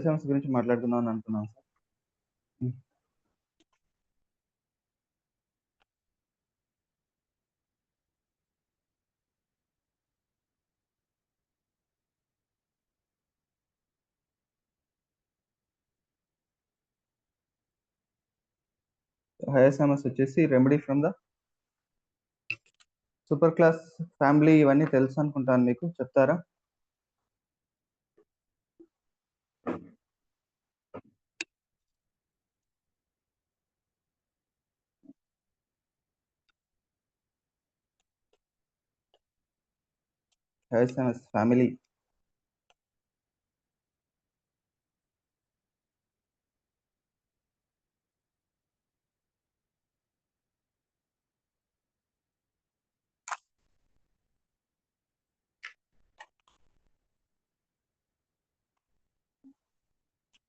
Hisense గురించి మాట్లాడుకుందాం అని అనుకున్నాం సార్. హ్మ్. హైఎస్ఎంఎస్ వచ్చేసి remedy from the super class family, ఇవన్నీ తెలుసు అనుకుంటాను, మీకు చెప్తారా? హైఎస్ఎంఎస్ family.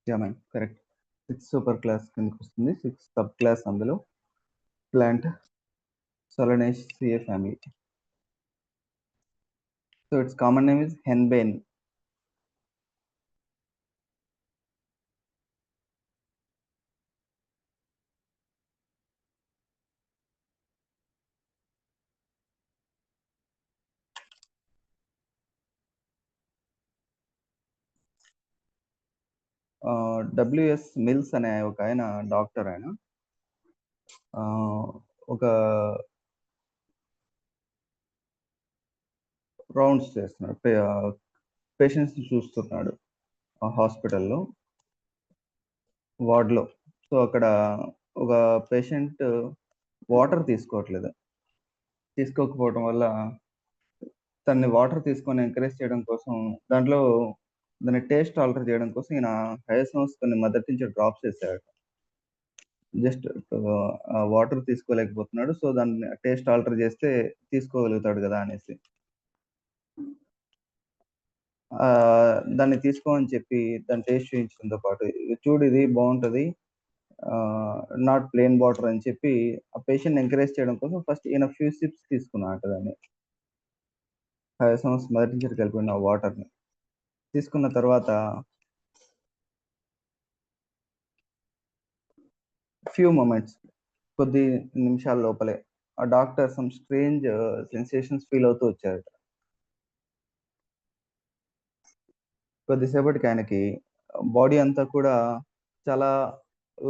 Yeah ma'am, correct. 6 super class కిందకి వస్తుంది, 6 సబ్ క్లాస్ అందులో. Plant Solanaceae family. So its common name is henbane. W S Mills అనే ఒక ఆయన డాక్టర్, ఆయన ఒక రౌండ్స్ చేస్తున్నాడు, పేషెంట్స్ని చూస్తున్నాడు హాస్పిటల్లో, వార్డ్లో. సో అక్కడ ఒక పేషెంట్ వాటర్ తీసుకోకపోవడం వల్ల తనని వాటర్ తీసుకొని ఎంకరేజ్ చేయడం కోసం, దాని టేస్ట్ ఆల్టర్ చేయడం కోసం ఈయన హైఎస్ఎంఎస్ కొన్ని మదర్ టించర్ డ్రాప్స్ చేశాడు. జస్ట్ వాటర్ తీసుకోలేకపోతున్నాడు, సో దాన్ని టేస్ట్ ఆల్టర్ చేస్తే తీసుకోగలుగుతాడు కదా అనేసి దాన్ని తీసుకోమని చెప్పి దాన్ని టేస్ట్ చేయించడంతో పాటు, చూడు ఇది బాగుంటుంది, నాట్ ప్లెయిన్ వాటర్ అని చెప్పి ఆ పేషెంట్ ఎంకరేజ్ చేయడం కోసం ఫస్ట్ ఈయన ఫ్యూ సిప్స్ తీసుకున్నాడు. దాన్ని హైఎస్ఎంఎస్ మదర్ టించర్ కలిపిన వాటర్ని తీసుకున్న తర్వాత ఫ్యూ మొమెంట్స్, కొద్ది నిమిషాల లోపలే ఆ doctor some strange sensations feel అవుతూ వచ్చారు. కొద్దిసేపటికి ఆయనకి బాడీ అంతా కూడా చాలా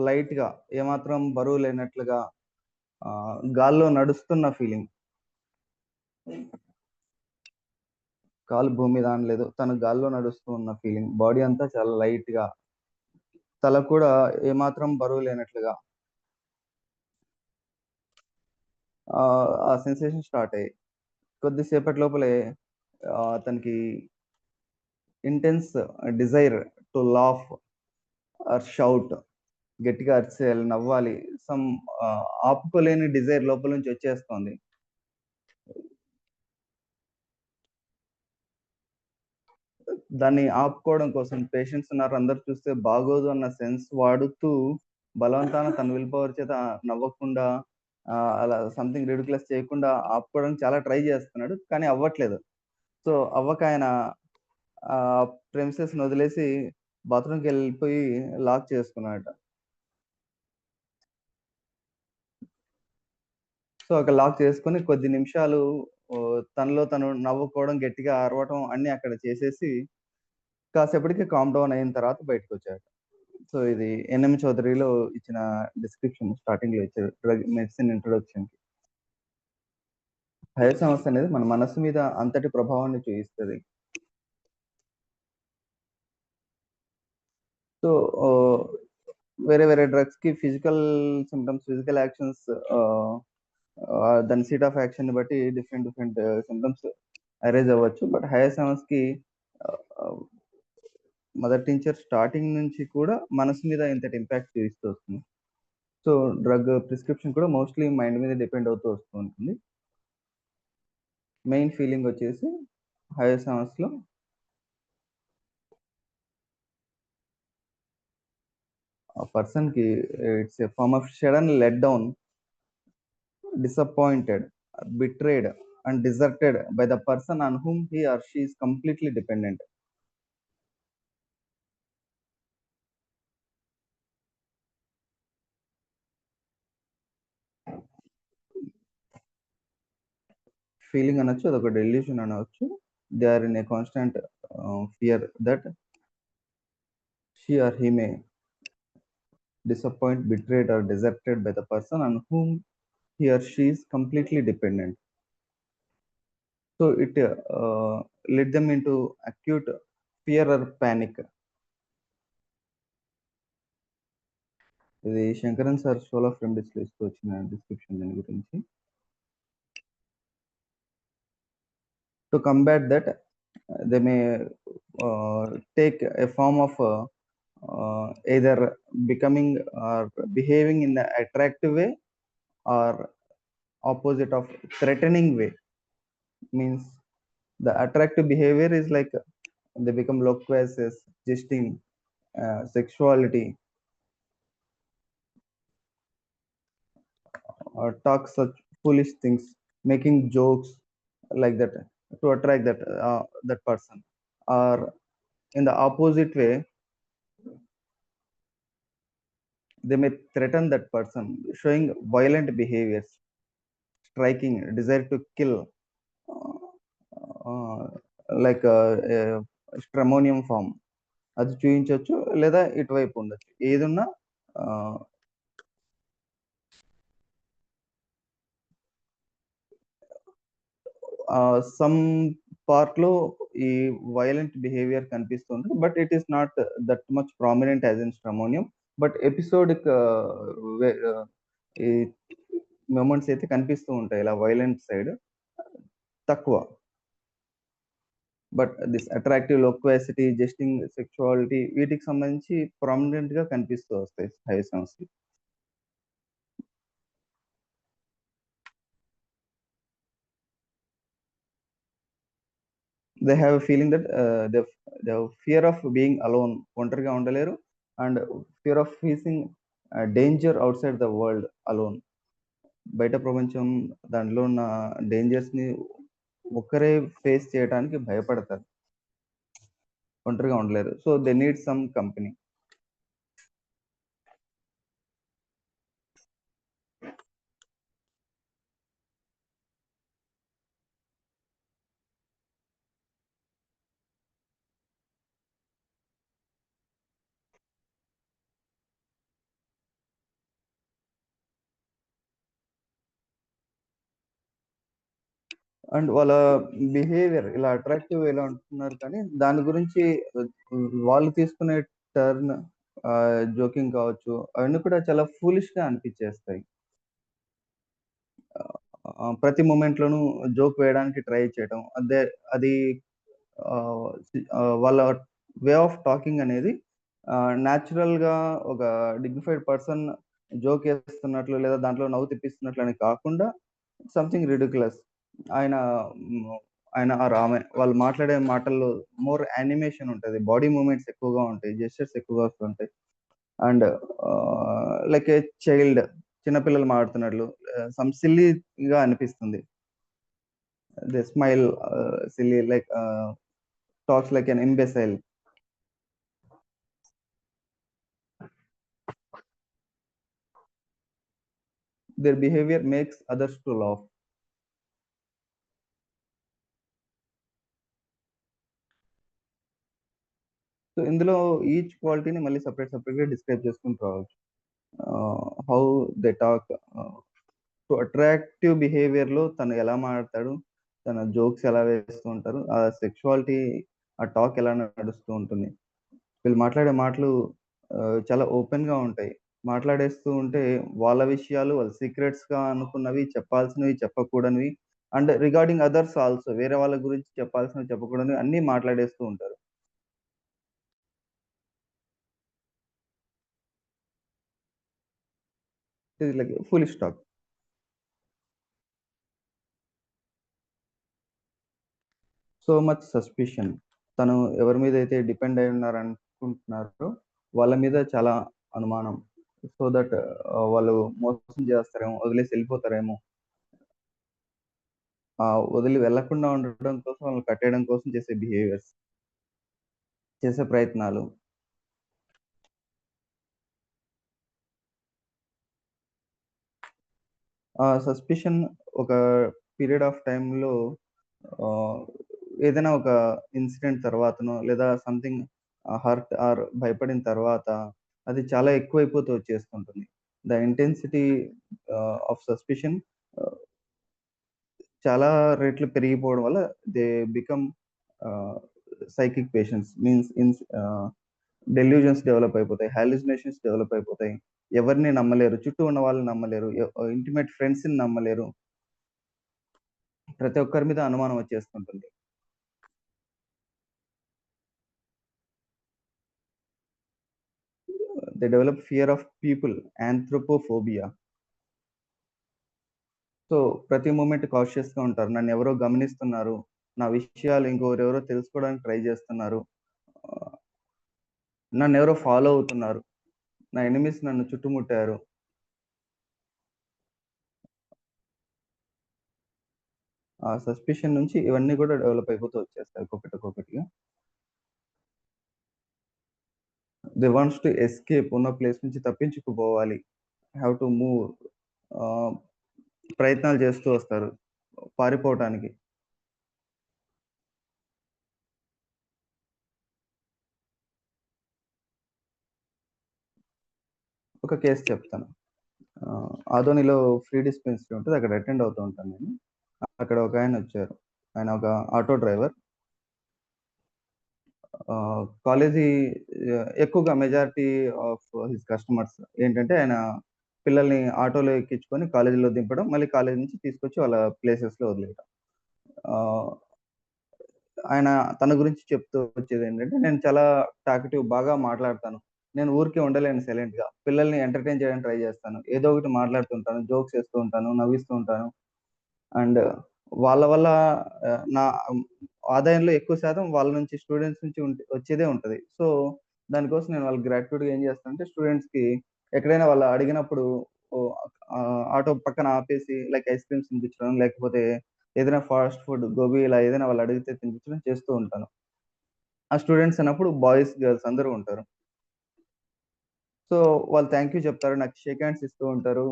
లైట్ గా, ఏమాత్రం బరువు లేనట్లుగా, గాల్లో నడుస్తున్న ఫీలింగ్. కాలు భూమి మీద లేదు, తను గాల్లో నడుస్తూ ఉన్న ఫీలింగ్. బాడీ అంతా చాలా లైట్ గా, తల కూడా ఏమాత్రం బరువు లేనట్లుగా ఆ సెన్సేషన్ స్టార్ట్ అయ్యి కొద్దిసేపటి లోపలే తనకి intense desire to laugh or shout, గట్టిగా అరిచేయాలి, నవ్వాలి, సమ్ ఆపుకోలేని డిజైర్ లోపల నుంచి వచ్చేస్తుంది. దాన్ని ఆపుకోవడం కోసం పేషెంట్స్ ఉన్నారు, అందరు చూస్తే బాగోదు అన్న సెన్స్ వాడుతూ బలవంతాన తన విల్ పవర్ చేత నవ్వకుండా, అలా సంథింగ్ రిడిక్యులస్ చేయకుండా ఆపుకోవడానికి చాలా ట్రై చేస్తున్నాడు, కానీ అవ్వట్లేదు. సో అవ్వక ఆయన ప్రెమిసెస్ వదిలేసి బాత్రూమ్కి వెళ్ళిపోయి లాక్ చేసుకున్నాడు. సో అక్కడ లాక్ చేసుకుని కొద్ది నిమిషాలు తనలో తను నవ్వుకోవడం, గట్టిగా అరవటం అన్ని అక్కడ చేసేసి కాసేపటికి కామ్ డౌన్ అయిన తర్వాత బయటకు వచ్చాడు. సో ఇది ఎన్ఎం చౌదరిలో ఇచ్చిన డిస్క్రిప్షన్, స్టార్టింగ్ లో ఇచ్చారు డ్రగ్ మెడిసిన్ ఇంట్రొడక్షన్ కి. హైర్ సమస్య అనేది మన మనసు మీద అంతటి ప్రభావాన్ని చూపిస్తుంది. సో వేరే వేరే డ్రగ్స్ కి ఫిజికల్ సిమ్టమ్స్, ఫిజికల్ యాక్షన్స్, దాని సీట్ ఆఫ్ యాక్షన్ ని బట్టి డిఫరెంట్ సిమ్టమ్స్ అరైజ్ అవ్వచ్చు. బట్ హైఎస్ఎంఎస్ కి మదర్ టించర్ స్టార్టింగ్ నుంచి కూడా మనసు మీద ఇంతటి ఇంపాక్ట్ చూపిస్తూ వస్తుంది. సో డ్రగ్ ప్రిస్క్రిప్షన్ కూడా మోస్ట్లీ మైండ్ మీద డిపెండ్ అవుతూ వస్తూ ఉంటుంది. మెయిన్ ఫీలింగ్ వచ్చేసి హైఎస్ఎంఎస్ లో ఆ పర్సన్ కి it's a form of sudden let down, disappointed, betrayed, and deserted by the person on whom he or she is completely dependent. Feeling అనొచ్చు, అదొక డెల్యూషన్ అనవచ్చు. They are in a constant fear that she or he may disappoint, betrayed, or deserted by the person on whom he or she is completely dependent. So it led them into acute fear or panic. ఇది Sankaran sir soul of remedies లో వచ్చిన description దీని గురించి. To combat that they may take a form of either becoming or behaving in the attractive way or opposite of threatening way. Means the attractive behavior is like they become loquacious, jesting, sexuality, or talk such foolish things, making jokes like that to attract that person. Or in the opposite way, they may threaten that person, showing violent behaviors, striking, desire to kill, like stramonium form అది చూపించవచ్చు, లేదా ఇటువైపు ఉండొచ్చు. ఏదున్నా some part లో ఈ violent behaviour కనిపిస్తుంది, but it is not that much prominent as in stramonium. But episodic ఈ మూమెంట్స్ అయితే కనిపిస్తూ ఉంటాయి, ఇలా వైలెంట్ సైడ్ తక్కువ. But this attractive, loquacity, jesting, sexuality వీటికి సంబంధించి ప్రామినెంట్ గా కనిపిస్తూ వస్తాయి హైసన్స్. They have feeling that they fear of being alone, ఒంటరిగా ఉండలేరు. And fear of facing danger outside the world alone, బయట ప్రపంచం దాంట్లో ఉన్న డేంజర్స్ ని ఒక్కరే ఫేస్ చేయడానికి భయపడతారు, ఒంటరిగా ఉండలేరు. So they need some company. And వాళ్ళ బిహేవియర్ ఇలా అట్రాక్టివ్ ఎలా ఉంటున్నారు, కానీ దాని గురించి వాళ్ళు తీసుకునే టర్న్, జోకింగ్ కావచ్చు, అవన్నీ కూడా చాలా ఫూలిష్ గా అనిపించేస్తాయి. ప్రతి మూమెంట్ లోనూ జోక్ వేయడానికి ట్రై చేయడం, అదే అది వాళ్ళ వే ఆఫ్ టాకింగ్ అనేది న్యాచురల్ గా ఒక డిగ్నిఫైడ్ పర్సన్ జోక్ వేస్తున్నట్లు లేదా దాంట్లో నవ్వు తెప్పిస్తున్నట్లు అని కాకుండా సంథింగ్ రిడిక్యులస్. ఆయన ఆయన ఆర్ ఆమె వాళ్ళు మాట్లాడే మాటల్లో మోర్ యానిమేషన్ ఉంటుంది, బాడీ మూమెంట్స్ ఎక్కువగా ఉంటాయి, జెస్చర్స్ ఎక్కువగా వస్తుంటాయి. అండ్ లైక్ ఏ చైల్డ్, చిన్నపిల్లలు మాట్లాడుతున్నట్లు సమ్ సిల్లీగా అనిపిస్తుంది. They smile silly, like talks like an imbecile. Their behavior makes others to laugh. So ఇందులో ఈచ్ క్వాలిటీని మళ్ళీ సపరేట్ గా డిస్క్రైబ్ చేసుకుంటూ రావచ్చు. How they talk, so attractive behaviour లో తను ఎలా మాట్లాడతాడు, తన జోక్స్ ఎలా వేస్తూ ఉంటారు, ఆ సెక్షువాలిటీ, ఆ టాక్ ఎలా నడుస్తూ ఉంటుంది. వీళ్ళు మాట్లాడే మాటలు చాలా ఓపెన్ గా ఉంటాయి. మాట్లాడేస్తూ ఉంటే వాళ్ళ విషయాలు, వాళ్ళ సీక్రెట్స్ గా అనుకున్నవి, చెప్పాల్సినవి, చెప్పకూడనివి, అండ్ రిగార్డింగ్ అదర్స్ ఆల్సో, వేరే వాళ్ళ గురించి చెప్పాల్సినవి, చెప్పకూడనివి అన్ని మాట్లాడేస్తూ ఉంటారు. It is like full stock. So much suspicion. తను ఎవరి మీద అయితే డిపెండ్ అయి ఉన్నారు అనుకుంటున్నారో వాళ్ళ మీద చాలా అనుమానం. సో దట్ వాళ్ళు మోసం చేస్తారేమో, వదిలేసి వెళ్ళిపోతారేమో, వదిలి వెళ్లకుండా ఉండడం కోసం, వాళ్ళని కట్టేయడం కోసం చేసే బిహేవియర్స్, చేసే ప్రయత్నాలు. సస్పిషన్ ఒక పీరియడ్ ఆఫ్ టైమ్‌లో ఆహ్, ఏదైనా ఒక ఇన్సిడెంట్ తర్వాతనో లేదా సంథింగ్ హర్ట్ ఆర్ భయపడిన తర్వాత అది చాలా ఎక్కువైపోతూ వచ్చేస్తుంటుంది. ద ఇంటెన్సిటీ ఆఫ్ సస్పిషన్ ఆహ్, చాలా రెట్లు పెరిగిపోవడం వల్ల దే బికమ్ ఆహ్, సైకిక్ పేషెంట్స్ డెల్యూజన్స్ డెవలప్ అయిపోతాయి. హాలుసినేషన్స్ డెవలప్ అయిపోతాయి. ఎవరిని నమ్మలేరు. చుట్టూ ఉన్న వాళ్ళని నమ్మలేరు. ఇంటిమేట్ ఫ్రెండ్స్‌ని నమ్మలేరు. ప్రతి ఒక్కరి మీద అనుమానం వచ్చేస్తుంటుంది. They develop fear of people, anthropophobia. So, ప్రతి మూమెంట్ కాషియస్‌గా ఉంటారు. నన్నెవరో గమనిస్తున్నారు. నా విషయాలు ఇంకొకరెవరో తెలుసుకోవడానికి ట్రై చేస్తున్నారు. ఆహ్, నన్నెవరో ఫాలో అవుతున్నారు. నా ఎనిమీస్ నన్ను చుట్టుముట్టారు. ఆ సస్పిషన్ నుంచి ఇవన్నీ కూడా డెవలప్ అయిపోతూ వచ్చేస్తాయి ఒక్కొక్కటిగా. దే వాంట్స్ టు ఎస్కేప్ ఉన్న ప్లేస్ నుంచి తప్పించుకుపోవాలి. హావ్ టు మూవ్ ఆహ్, ప్రయత్నాలు చేస్తూ వస్తారు పారిపోవటానికి. ఒక కేస్ చెప్తాను. ఆదోనిలో ఫ్రీ డిస్పెన్సరీ ఉంటది. అక్కడ అటెండ్ అవుతూ ఉంటాను నేను. అక్కడ ఒకాయనొచ్చారు. ఆయన ఒక ఆటో డ్రైవర్. కాలేజీ ఎక్కువగా మెజారిటీ ఆఫ్ హిస్ కస్టమర్స్ ఏంటంటే, ఆయన పిల్లల్ని ఆటోలో ఎక్కించుకొని కాలేజీలో దింపడం, మళ్ళీ కాలేజీ నుంచి తీసుకొచ్చి వాళ్ళ ప్లేసెస్‌లో వదిలేయడం. ఆహ్, ఆయన తన గురించి చెప్తూ వచ్చేదేంటంటే, నేను చాలా టాకటివ్ బాగా మాట్లాడతాను. నేను ఊరికే ఉండలేను సైలెంట్‌గా. పిల్లల్ని ఎంటర్‌టైన్ చేయడానికి ట్రై చేస్తాను. ఏదో ఒకటి మాట్లాడుతుంటాను. జోక్స్ ఏస్తూ ఉంటాను. నవ్విస్తూ ఉంటాను. అండ్ వాళ్ళ వల్ల నా ఆదాయంలో ఎక్కువ శాతం వాళ్ళ నుంచి స్టూడెంట్స్ నుంచి వచ్చేదే ఉంటది. సో, దానికోసం నేను వాళ్ళకి గ్రాటిట్యూడ్‌గా ఏం చేస్తానంటే స్టూడెంట్స్‌కి ఎక్కడైనా వాళ్ళు అడిగినప్పుడు ఓహ్, ఆటో పక్కన ఆపేసి లైక్ ఐస్ క్రీమ్స్ తినిపించడం, లేకపోతే ఏదైనా ఫాస్ట్ ఫుడ్ గోబీ ఇలా ఏదైనా వాళ్ళు అడిగితే తినిపించడం చేస్తూ ఉంటాను. ఆ స్టూడెంట్స్ అన్నప్పుడు బాయ్స్, గర్ల్స్ అందరూ ఉంటారు. సో, వాళ్ళు థాంక్ యూ చెప్తారు. నాకు షేక్ హ్యాండ్స్ ఇస్తూ ఉంటారు.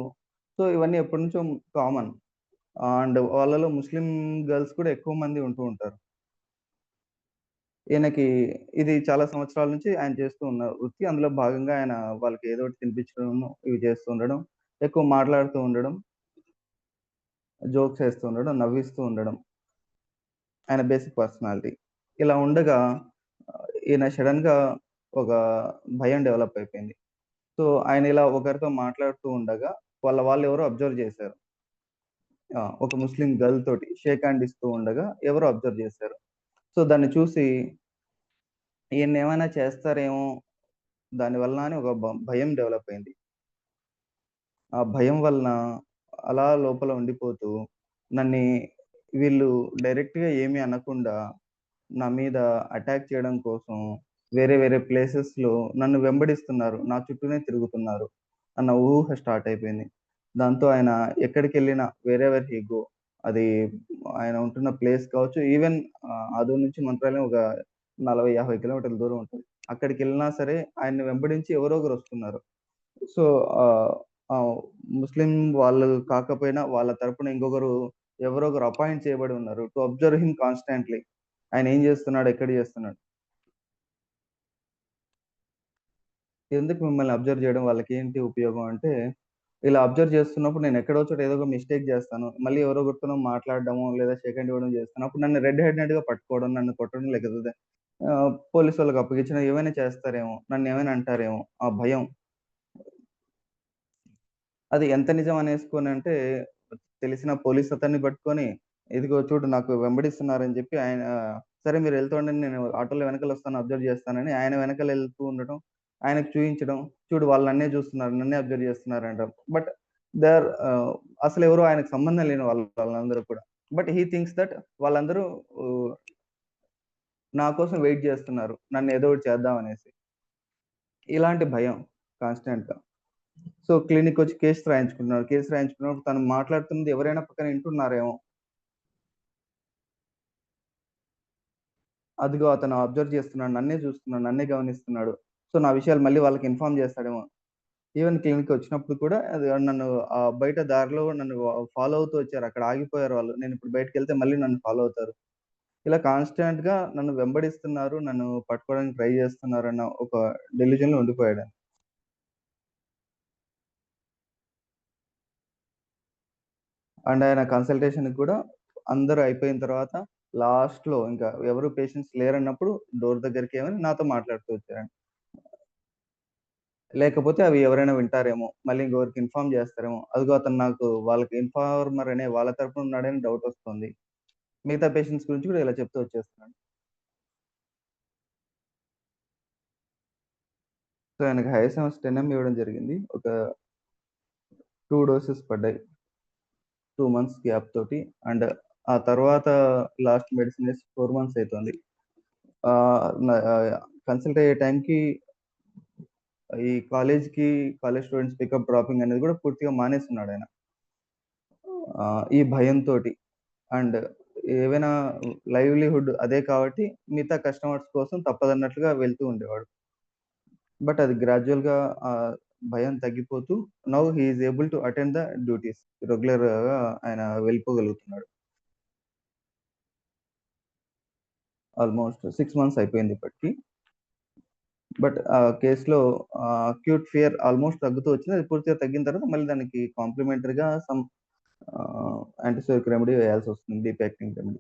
సో, ఇవన్నీ ఎప్పటినుంచో కామన్. అండ్ వాళ్ళలో ముస్లిం గర్ల్స్ కూడా ఎక్కువ మంది ఉంటూ ఉంటారు. ఈయనకి ఇది చాలా సంవత్సరాల నుంచి ఆయన చేస్తూ ఉన్న వృత్తి. అందులో భాగంగా ఆయన వాళ్ళకి ఏదో ఒకటి తినిపించడం, ఇవి చేస్తూ ఉండడం, ఎక్కువ మాట్లాడుతూ ఉండడం, జోక్స్ ఏస్తూ ఉండడం, నవ్విస్తూ ఉండడం. ఆయన బేసిక్ పర్సనాలిటీ. ఇలా ఉండగా ఈయన సడెన్‌గా ఒక భయం డెవలప్ అయిపోయింది. సో, ఆయన ఇలా ఒకరితో మాట్లాడుతూ ఉండగా వాళ్ళెవరో అబ్జర్వ్ చేశారు. ఒక ముస్లిం గర్ల్ తోటి షేక్ హ్యాండ్ ఇస్తూ ఉండగా ఎవరో అబ్జర్వ్ చేశారు. సో, దాన్ని చూసి ఈయన్నేమైనా చేస్తారేమో దాని వలన అని ఒక భయం డెవలప్ అయింది. ఆ భయం వలన అలా లోపల ఉండిపోతూ నన్ని వీళ్ళు డైరెక్ట్‌గా ఏమి అనకుండా నా మీద అటాక్ చేయడం కోసం వేరే వేరే ప్లేసెస్‌లో నన్ను వెంబడిస్తున్నారు. నా చుట్టూనే తిరుగుతున్నారు అన్న ఊహ స్టార్ట్ అయిపోయింది. దాంతో ఆయన ఎక్కడికెళ్ళినా వేరెవర్ హి గో అది ఆయన ఉంటున్న ప్లేస్ కావచ్చు. ఈవెన్ ఆదోని నుంచి మంత్రాలయం ఒక 40, 50 కిలోమీటర్ల దూరం ఉంటది. అక్కడికెళ్ళినా సరే ఆయన్ని వెంబడించి ఎవరో ఒకరొస్తున్నారు. సో, ఆహ్, ఆహ్, ముస్లిం వాళ్ళు కాకపోయినా వాళ్ళ తరపున ఇంకొకరు ఎవరో ఒకరు అపాయింట్ చేయబడి ఉన్నారు. To observe him constantly. ఆయన ఏం చేస్తున్నాడు? ఎక్కడ చేస్తున్నాడు? ఎందుకు మిమ్మల్ని అబ్జర్వ్ చేయడం వాళ్ళకేంటి ఉపయోగం అంటే, ఇలా అబ్జర్వ్ చేస్తున్నప్పుడు నేను ఎక్కడో చోట ఏదో ఒక మిస్టేక్ చేస్తాను. మళ్ళీ ఎవరో ఒకరితోనో మాట్లాడడమో, లేదా షేక్ హ్యాండ్ ఇవ్వడం చేస్తాను. అప్పుడు నన్ను రెడ్ హ్యాండెడ్‌గా పట్టుకోవడం, నన్ను కొట్టడం లేకపోతే పోలీసోళ్ళకి అప్పగించడం ఏమైనా చేస్తారేమో, నన్నేమైనా అంటారేమో ఆ భయం. అది ఎంత నిజం అనేసుకోనంటే, తెలిసిన పోలీస్ అతన్ని పట్టుకొని, ఇదిగో చూడు నాకు వెంబడిస్తున్నారని జెప్పి ఆయన సరే మీరెళ్తూ ఉండండి నేను ఆటోలో వెనకాలొస్తాను అబ్జర్వ్ జేస్తానని ఆయన వెనకాలెళ్తూ ఉండటం, ఆయనకు చూయించడం, చూడు వాళ్ళు నన్నే జూస్తున్నారు, నన్నే అబ్జర్వ్ జేస్తున్నారనడం. బట్ దే ఆర్ అసలెవరో ఆయనకు సంబంధం లేని వాళ్ళందరూ కూడా. బట్ హి థింక్స్ దట్ వాళ్ళందరూ ఆహ్, నా కోసం వెయిట్ జేస్తున్నారు. నన్నేదో ఒకటి చేద్దామనేసి. ఇలాంటి భయం కాన్స్టెంట్‌గా. సో, క్లినిక్‌కొచ్చి కేస్ రాయించుకున్నాడు. కేస్ రాయించుకున్నప్పుడు తను మాట్లాడుతున్నది ఎవరైనా పక్కన ఇంటున్నారేమో! అదిగో అతను అబ్జర్వ్ చేస్తున్నాడు. నన్నే చూస్తున్నాడు. నన్నే గమనిస్తున్నాడు. సో, నా విషయాలు మళ్ళీ వాళ్ళకి ఇన్ఫార్మ్ చేస్తాడేమో! ఈవెన్ క్లినిక్‌కొచ్చినప్పుడు కూడా అది నన్ను బయట దారిలో నన్ను ఫాలో అవుతూ వచ్చారు. అక్కడ ఆగిపోయారు వాళ్ళు. నేనిప్పుడు బయటికెళ్తే మళ్ళీ నన్ను ఫాలో అవుతారు. ఇలా కాన్‌స్టాంట్‌గా నన్ను వెంబడిస్తున్నారు. నన్ను పట్టుకోవడానికి ట్రై చేస్తున్నారన్న ఒక డెల్యూజన్‌లో ఉండిపోయాడు. అండ్ ఆయన కన్సల్టేషన్‌కి కూడా అందరూ అయిపోయిన తర్వాత లాస్ట్‌లో ఇంకా ఎవరు పేషెంట్స్ లేరన్నప్పుడు డోర్ దగ్గరికేమని నాతో మాట్లాడుతూ వచ్చారండి. లేకపోతే అవి ఎవరైనా వింటారేమో, మళ్ళీ ఇంకొకరికి ఇన్ఫార్మ్ చేస్తారేమో, అదిగో అతను నాకు వాళ్ళకి ఇన్ఫార్మర్ అనే వాళ్ళ తరపున ఉన్నాడని డౌటొస్తుంది. మిగతా పేషెంట్స్ గురించి కూడా ఇలా చెప్తూ వచ్చేస్తున్నాడు. సో, ఆయనకి హైసెన్స్ 10 ఇవ్వడం జరిగింది. ఒక 2 డోసెస్ పడ్డాయి. 2 మంత్స్ గ్యాప్ తోటి. అండ్ ఆ తర్వాత లాస్ట్ మెడిసిన్ ఏసి 4 మంత్స్ అయితుంది. ఆహ్, న ఆహ్, కన్సల్ట్ అయ్యే టైంకి ఈ కాలేజ్ స్టూడెంట్స్ పికప్, డ్రాపింగ్ అనేది కూడా పూర్తిగా మానేస్తున్నాడాయన. ఈ భయంతోటి. అండ్ ఏవైనా లైవ్లీహుడ్ అదే కాబట్టి మిగతా కస్టమర్స్ కోసం తప్పదన్నట్లుగా వెళ్తూ ఉండేవాడు. బట్ అది గ్రాడ్యుయల్‌గా భయం తగ్గిపోతూ now he is able to attend the duties. రెగ్యులర్‌గా ఆయన వెళ్ళిపోగలుగుతున్నాడు. ఆల్‌మోస్ట్ 6 మంత్స్ అయిపోయింది ఇప్పటికి. బట్ కేస్‌లో అక్యూట్ ఫియర్ ఆల్‌మోస్ట్ తగ్గుతూ వచ్చింది. అది పూర్తిగా తగ్గిన తర్వాత మళ్ళీ దానికి కాంప్లిమెంటరీగా సమ్ యాంటీసోరిక్ రెమెడీ వేయాల్సొస్తుంది. Deep acting remedy.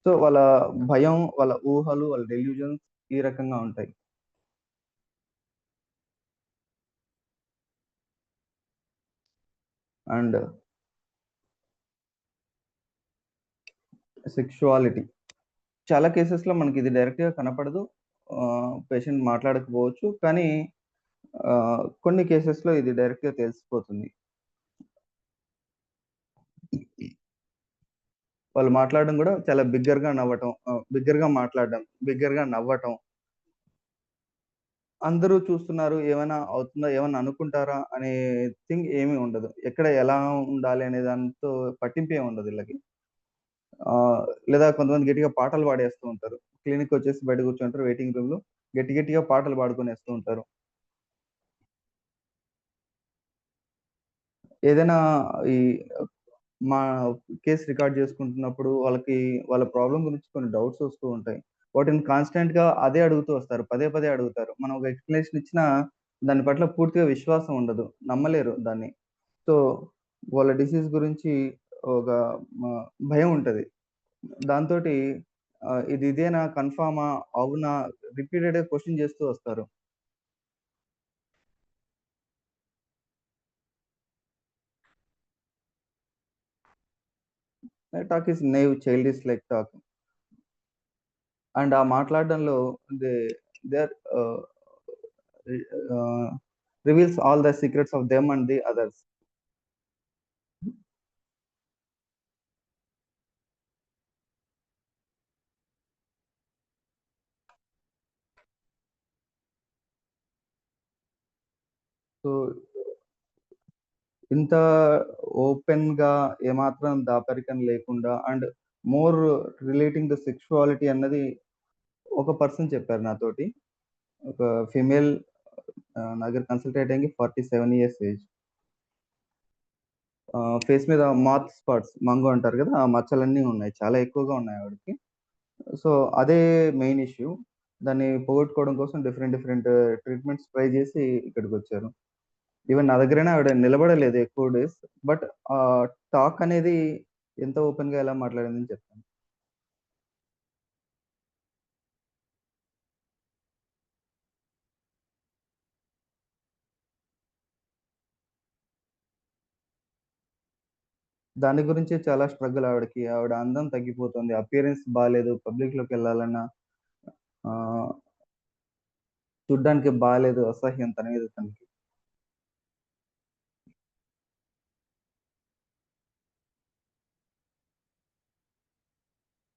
సో, వాళ్ళ భయం, వాళ్ళ ఊహలు, వాళ్ళ డెల్యూజన్స్ ఈ రకంగా ఉంటాయి. And sexuality. చాలా కేసెస్‌లో మనకిది డైరెక్ట్‌గా కనపడదు. పేషెంట్ మాట్లాడకపోవచ్చు. కానీ కొన్ని కేసెస్‌లో ఇది డైరెక్ట్‌గా తెలిసిపోతుంది. వాళ్ళు మాట్లాడడం గూడా చాలా బిగ్గరగా నవ్వటం. బిగ్గరగా మాట్లాడడం, బిగ్గరగా నవ్వటం. అందరూ చూస్తున్నారు. ఏమైనా అవుతుందా? ఏమన్నా అనుకుంటారా? అనే థింగ్ ఏమీ ఉండదు. ఎక్కడ ఎలా ఉండాలి అనే దాంతో పట్టింపేం ఉండదు ఈళ్ళకి. లేదా కొంతమంది గట్టిగా పాటలు పాడేస్తూ ఉంటారు. క్లినిక్‌కొచ్చేసి బయట కూర్చుంటారు వెయిటింగ్ రూమ్‌లో. గట్టి గట్టిగా పాటలు పాడుకొనేస్తూ ఉంటారు. ఏదైనా ఈ మా కేస్ రికార్డ్ చేసుకుంటున్నప్పుడు వాళ్ళ ప్రాబ్లమ్ గురించి కొన్ని డౌట్స్ వస్తూ ఉంటాయి. వాటిని కాన్స్టెంట్‌గా అదే అడుగుతూ వస్తారు. పదే పదే అడుగుతారు. మనం ఒక ఎక్స్‌ప్లనేషన్ ఇచ్చినా దాని పట్ల పూర్తిగా విశ్వాసం ఉండదు. నమ్మలేరు దాన్ని. సో, వాళ్ళ డిసీజ్ గురించి ఒక మ భయం ఉంటది. దాంతోటి ఇది ఇదేనా? కన్ఫర్మా? అవునా? రిపీటెడ్‌గా క్వెషన్ చేస్తూ వస్తారు. Talk is naive childish like talk. And ఆ మాట్లాడడంలో దే దే ఆర్ ఆహ్, reveals all the secrets of them and the others. So, ఇంత ఓపెన్‌గా ఏమాత్రం దాపరికం లేకుండా and more relating the sexuality అన్నది ఒక పర్సన్ చెప్పారు నాతోటి. ఒక ఫీమేల్ నా దగ్గర కన్సల్ట్ అయ్యే టైంకి 47 ఇయర్స్ ఏజ్. ఫేస్ మీద మాత్ స్పాట్స్ మంగు అంటారు గదా! ఆ మచ్చలన్నీ ఉన్నాయి. చాలా ఎక్కువగా ఉన్నాయి ఆవిడకి. సో, అదే మెయిన్ ఇష్యూ. దాన్ని పోగొట్టుకోవడం కోసం డిఫరెంట్ డిఫరెంట్ ట్రీట్‌మెంట్స్ ట్రై జేసి ఇక్కడికొచ్చారు. ఈవెన్ నా దగ్గరైనా ఆవిడ నిలబడలేదు ఎక్కువ డేస్. బట్ ఆహ్, టాక్ అనేది ఎంత ఓపెన్‌గా ఎలా మాట్లాడిందని చెప్తాను. దాని గురించే చాలా స్ట్రగుల్ ఆవిడకి. ఆవిడ అందం తగ్గిపోతుంది. అపియరెన్స్ బాలేదు. పబ్లిక్‌లోకెళ్ళాలన్నా ఆహ్, చూడ్డానికి బాలేదు. అసహ్యం తన మీద తనకి.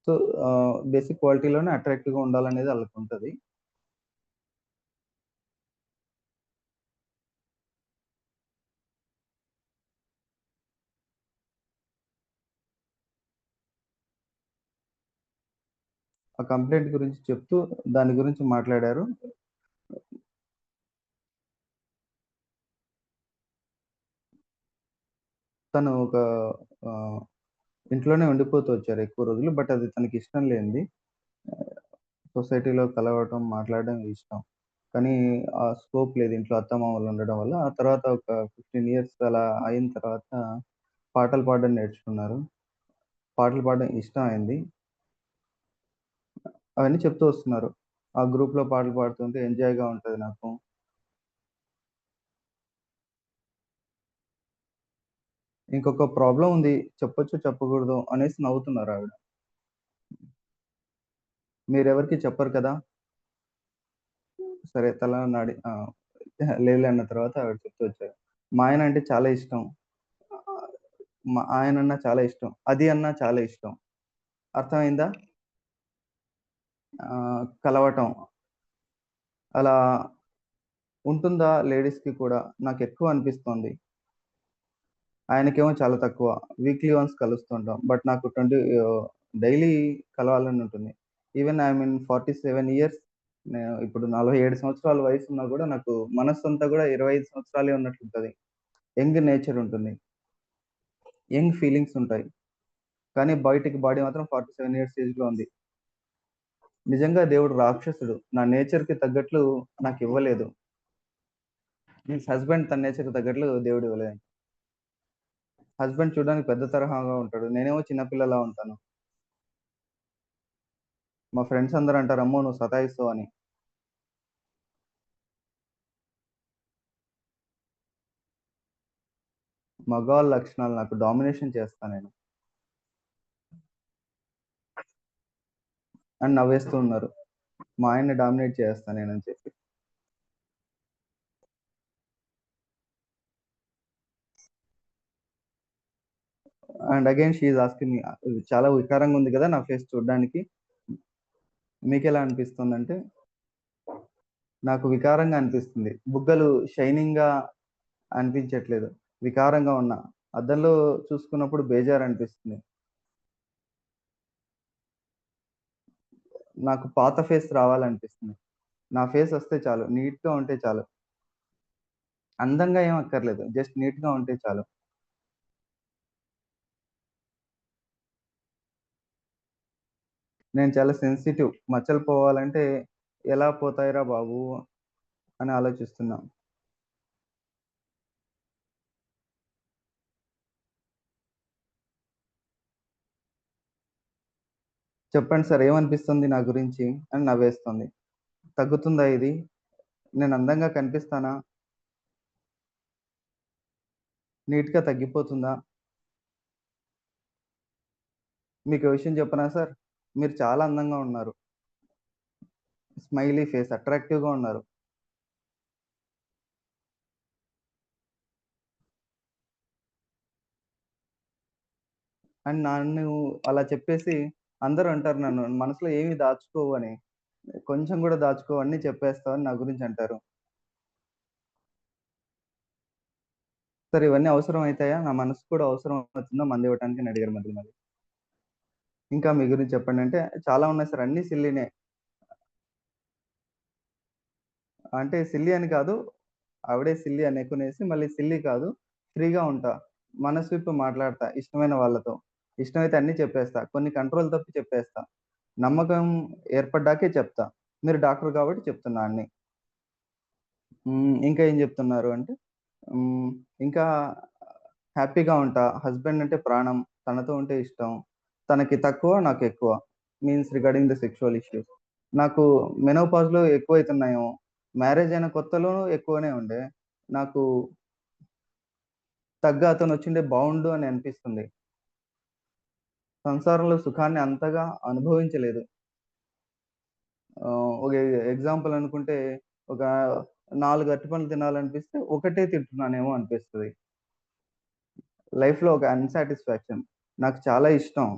సో, బేసిక్ క్వాలిటీలోనే అట్రాక్టివ్‌గా ఉండాలనేది ఆళ్ళకుంటది. ఆ కంప్లెయింట్ గురించి చెప్తూ దాని గురించి మాట్లాడారు. తను ఒక ఆహ్, ఇంట్లోనే ఉండిపోతూ వచ్చారు ఎక్కువ రోజులు. బట్ అది తనకిష్టం లేనిది. ఆహ్, సొసైటీలో కలవటం, మాట్లాడడం ఇష్టం. కానీ ఆ స్కోప్ లేదు ఇంట్లో అత్తమామలు ఉండడం వల్ల. ఆ తర్వాత ఒక 15 ఇయర్స్ అలా అయిన తర్వాత పాటలు పాడడం నేర్చుకున్నారు. పాటలు పాడడం ఇష్టం అయింది. అవన్నీ చెప్తూ వస్తున్నారు. ఆ గ్రూప్‌లో పాటలు పాడుతుంటే ఎంజాయ్‌గా ఉంటది నాకు. ఇంకొక ప్రాబ్లమ్ ఉంది. చెప్పొచ్చో, చెప్పకూడదో అనేసి నవ్వుతున్నారావిడ. మీరెవరికీ చెప్పరు కదా! సరే తల నాడి లేదులే అన్న తర్వాత ఆవిడ చెప్తూ వచ్చారు. మా ఆయన అంటే చాలా ఇష్టం. ఆహ్, మా ఆయనన్నా చాలా ఇష్టం. అది అన్నా చాలా ఇష్టం. అర్థమైందా? కలవటం. అలా ఉంటుందా లేడీస్‌కి కూడా? నాకెక్కువ అనిపిస్తోంది. ఆయనకేమో చాలా తక్కువ. వీక్లీ వన్స్ కలుస్తుంటాం. బట్ నాకు డైలీ కలవాలని ఉంటుంది. Even I'm in 47 years. నేను ఇప్పుడు 47 సంవత్సరాల వయసున్నా గూడా నాకు మనస్సంతా గూడా 25 సంవత్సరాలే ఉన్నట్లుంటది. యంగ్ నేచర్ ఉంటుంది. యంగ్ ఫీలింగ్స్ ఉంటాయి. కానీ బయటికి బాడీ మాత్రం 47 ఇయర్స్ ఏజ్‌లో ఉంది. నిజంగా దేవుడు రాక్షసుడు. నా నేచర్‌కి తగ్గట్లు నాకివ్వలేదు. మీన్స్ హస్బెండ్ తన నేచర్‌కి తగ్గట్లు దేవుడివ్వలేదు. హస్బెండ్ చూడడానికి పెద్ద తరహాగా ఉంటాడు. నేనేమో చిన్న పిల్లలా ఉంటాను. మా ఫ్రెండ్స్ అందరూ అంటారు, "అమ్మో! నువ్వు సతాయిస్తావని." మగవాళ్ళ లక్షణాలు నాకు డామినేషన్ చేస్తా నేను అని నవ్వేస్తూ ఉన్నారు. మా ఆయన్ని డామినేట్ చేస్తా నేనని చెప్పి. And again she is asking me చాలా వికారంగా ఉంది గదా! నా ఫేస్ చూడ్డానికి. మీకెలా అనిపిస్తుందంటే, నాకు వికారంగా అనిపిస్తుంది. బుగ్గలు షైనింగ్‌గా అనిపించట్లేదు. వికారంగా ఉన్నా. అద్దంలో చూసుకున్నప్పుడు బేజారనిపిస్తుంది. నాకు పాత ఫేస్ రావాలనిపిస్తుంది. నా ఫేస్ ఒస్తే చాలు. నీట్‌గా ఉంటే చాలు. అందంగా ఏం అక్కర్లేదు. జస్ట్ నీట్‌గా ఉంటే చాలు. నేను చాలా సెన్సిటివ్. మచ్చలు పోవాలంటే ఎలా పోతాయిరా బాబు! అని ఆలోచిస్తున్నా. చెప్పండి సార్ ఏమనిపిస్తుంది నా గురించి అని నవ్వేస్తుంది. తగ్గుతుందా ఇది? నేను అందంగా కనిపిస్తానా? నీట్‌గా తగ్గిపోతుందా? మీకో విషయం చెప్పనా సార్? మీరు చాలా అందంగా ఉన్నారు. స్మైలీ ఫేస్ అట్రాక్టివ్‌గా ఉన్నారు. అని నన్ను అలా చెప్పేసి అందరూ అంటారు నన్ను మనసులో ఏమి దాచుకోవు అని. కొంచెం గూడా దాచుకోవు అన్నీ చెప్పేస్తావు అని నా గురించి అంటారు. సార్ ఇవన్నీ అవసరం అయితాయా? నా మనసుకు కూడా అవసరం అవుతుందా మందివ్వటానికి అని అడిగారు మధ్య మధ్య. ఇంకా మీ గురించి చెప్పండంటే చాలా ఉన్నాయి సార్ అన్నీ సిల్లీనే. అంటే సిల్లీ అని కాదు. ఆవిడే సిల్లీ అనుకునేసి మళ్ళీ సిల్లీ కాదు. ఫ్రీగా ఉంటా. మనసు విప్పి మాట్లాడతా ఇష్టమైన వాళ్ళతో. ఇష్టమైతే అన్నీ చెప్పేస్తా. కొన్ని కంట్రోల్ తప్పి చెప్పేస్తా. నమ్మకం ఏర్పడ్డాకే చెప్తా. మీరు డాక్టర్ కాబట్టి చెప్తున్నా అన్నీ. ఇంకా ఏం చెప్తున్నారు అంటే హ్మ్. ఇంకా హ్యాపీగా ఉంటా. హస్బెండ్ అంటే ప్రాణం. తనతో ఉంటే ఇష్టం. తనకి తక్కువ, నాకెక్కువ. Means regarding the sexual issues. నాకు మెనోపాజ్‌లో ఎక్కువైతున్నాయేమో. మ్యారేజ్ అయిన కొత్తలో ఎక్కువనే ఉండే. నాకు తగ్గ అతనొచ్చుంటే బావుండు అని అనిపిస్తుంది. సంసారంలో సుఖాన్ని అంతగా అనుభవించలేదు. ఒక ఎగ్జాంపుల్ అనుకుంటే ఒక 4 అరటిపండ్లు తినాలనిపిస్తే ఒకటే తింటున్నానేమో అనిపిస్తది. లైఫ్‌లో ఒక అన్‌సాటిస్ఫాక్షన్. నాకు చాలా ఇష్టం.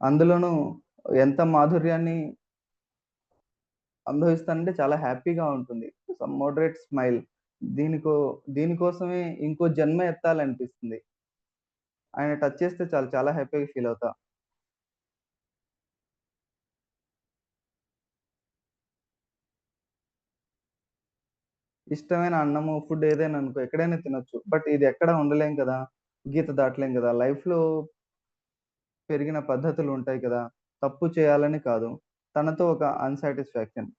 అందులోనూ ఎంత మాధుర్యాన్ని అనుభవిస్తానంటే చాలా హ్యాపీగా ఉంటుంది. Some moderate smile. దీనికో దీనికోసమే ఇంకో జన్మ ఎత్తాలనిపిస్తుంది. ఆయన టచ్ చేస్తే చాలు చాలా హ్యాపీగా ఫీల్ అవుతా. ఇష్టమైన అన్నము, ఫుడ్ ఏదైనా అనుకో ఎక్కడైనా తినొచ్చు. బట్ ఇది ఎక్కడ ఉండలేం కదా! గీత దాటలేం గదా! లైఫ్‌లో పెరిగిన పద్ధతులుంటాయి కదా! తప్పు చేయాలని కాదు. తనతో ఒక అన్‌సాటిస్ఫాక్షన్.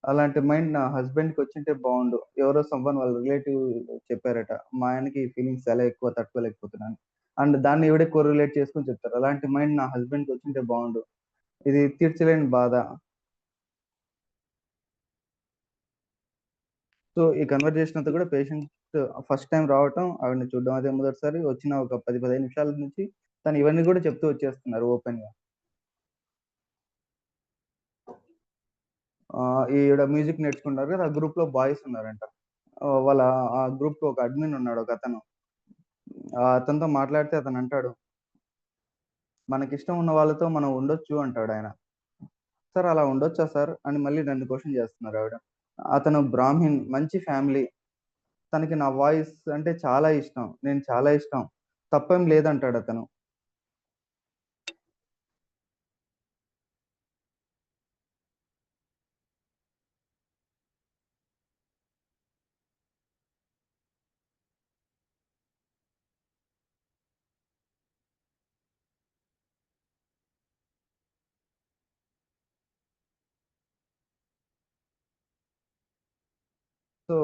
అలాంటి మైండ్ నా హస్బెండ్‌కొచ్చుంటే బావుండు. ఎవరో వాళ్ళ రిలేటివ్ చెప్పారట. మా ఆయనకి ఈ ఫీలింగ్స్ చాలా ఎక్కువ తట్టుకోలేకపోతున్నాను. అండ్ దాన్ని ఈవిడే కోరిలేట్ చేసుకొని చెప్తారు. అలాంటి మైండ్ నా హస్బెండ్‌కొచ్చుంటే బావుండు. ఇది తీర్చలేని బాధ. సో, ఈ కన్వర్జేషన్ అంతా కూడా పేషెంట్ ఫస్ట్ టైమ్ రావటం, ఆవిడని చూడడం అదే మొదటిసారి. వచ్చిన ఒక 10, 15 నిమిషాల నుంచి తను ఇవన్నీ కూడా చెప్తూ వచ్చేస్తున్నారు ఓపెన్‌గా. ఈవిడ మ్యూజిక్ నేర్చుకుంటున్నారు కదా! ఆ గ్రూప్‌లో బాయ్స్ ఉన్నారంట. వాళ్ళ ఆ గ్రూప్‌కి ఒక అడ్మిన్ ఉన్నాడు ఒకతను. అతనితో మాట్లాడితే అతనంటాడు, "మనకిష్టం ఉన్న వాళ్ళతో మనం ఉండొచ్చు" అంటాడాయన. "సార్ అలా ఉండొచ్చా సార్?" అని మళ్ళీ నన్ను క్వెషన్ చేస్తున్నారావిడ. అతను బ్రాహ్మిన్, మంచి ఫ్యామిలీ. తనకి నా వాయిస్ అంటే చాలా ఇష్టం. నేను చాలా ఇష్టం. తప్పేం లేదంటాడతను. సో,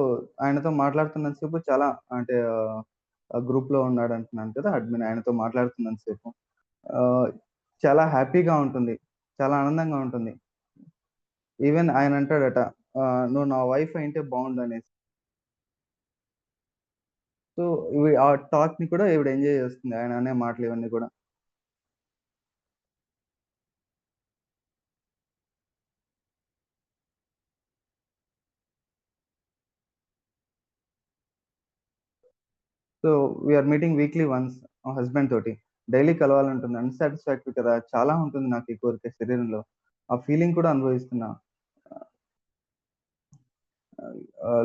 ఆయనతో మాట్లాడుతున్నంత సేపు చాలా అంటే ఆ గ్రూప్‌లో ఉన్నాడంటున్నాను కదా! అడ్మిన్ ఆయనతో మాట్లాడుతున్నంత సేపు ఆహ్, చాలా హ్యాపీగా ఉంటుంది. చాలా ఆనందంగా ఉంటుంది. ఈవెన్ ఆయనంటాడట "నువ్వు నా వైఫ్ అయింటే బావుండనేసి." సో, ఆ టాక్‌ని కూడా ఈవిడ ఎంజాయ్ చేస్తుంది. ఆయన అనే మాటలు ఇవన్నీ కూడా. So, we are meeting weekly once మా హస్బెండ్ తోటి. డైలీ కలవాలంటుంది. అన్‌సాటిస్ఫాక్టరీ కదా! చాలా ఉంటుంది నాకు ఈ కోరిక శరీరంలో. ఆ ఫీలింగ్ కూడా అనుభవిస్తున్నా.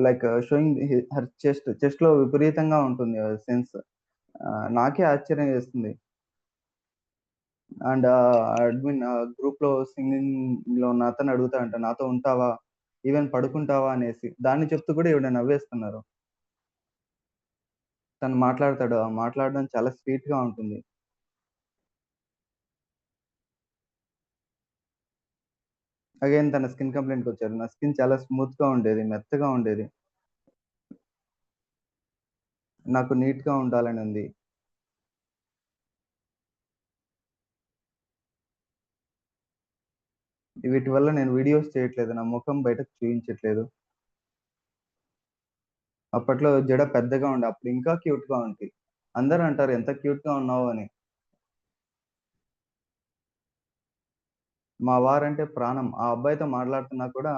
లైక్ షోయింగ్ హర్ చెస్ట్‌లో విపరీతంగా ఉంటుంది సెన్స్. నాకే ఆశ్చర్యం వేస్తుంది. అండ్ అడ్మిన్ గ్రూప్‌లో సింగింగ్‌లో ఉన్న అతను అడుగుతాడంట, "నాతో ఉంటావా? ఈవెన్ పడుకుంటావా?" అనేసి. దాన్ని చెప్తూ కూడా ఈవిడ నవ్వేస్తున్నారు. తను మాట్లాడతాడు. ఆ మాట్లాడడం చాలా స్వీట్‌గా ఉంటుంది. అగైన్ తన స్కిన్ కంప్లెయింట్‌కొచ్చారు. నా స్కిన్ చాలా స్మూత్‌గా ఉండేది. మెత్తగా ఉండేది. నాకు నీట్‌గా ఉండాలని ఉంది. వీటి వల్ల నేను వీడియోస్ చేయట్లేదు. నా ముఖం బయటకు చూయించట్లేదు. అప్పట్లో జడ పెద్దగా ఉండే. అప్పుడు ఇంకా క్యూట్‌గా ఉంది. అందరూ అంటారు ఎంత క్యూట్‌గా ఉన్నావు అని. మా వారంటే ప్రాణం. ఆ అబ్బాయితో మాట్లాడుతున్నా కూడా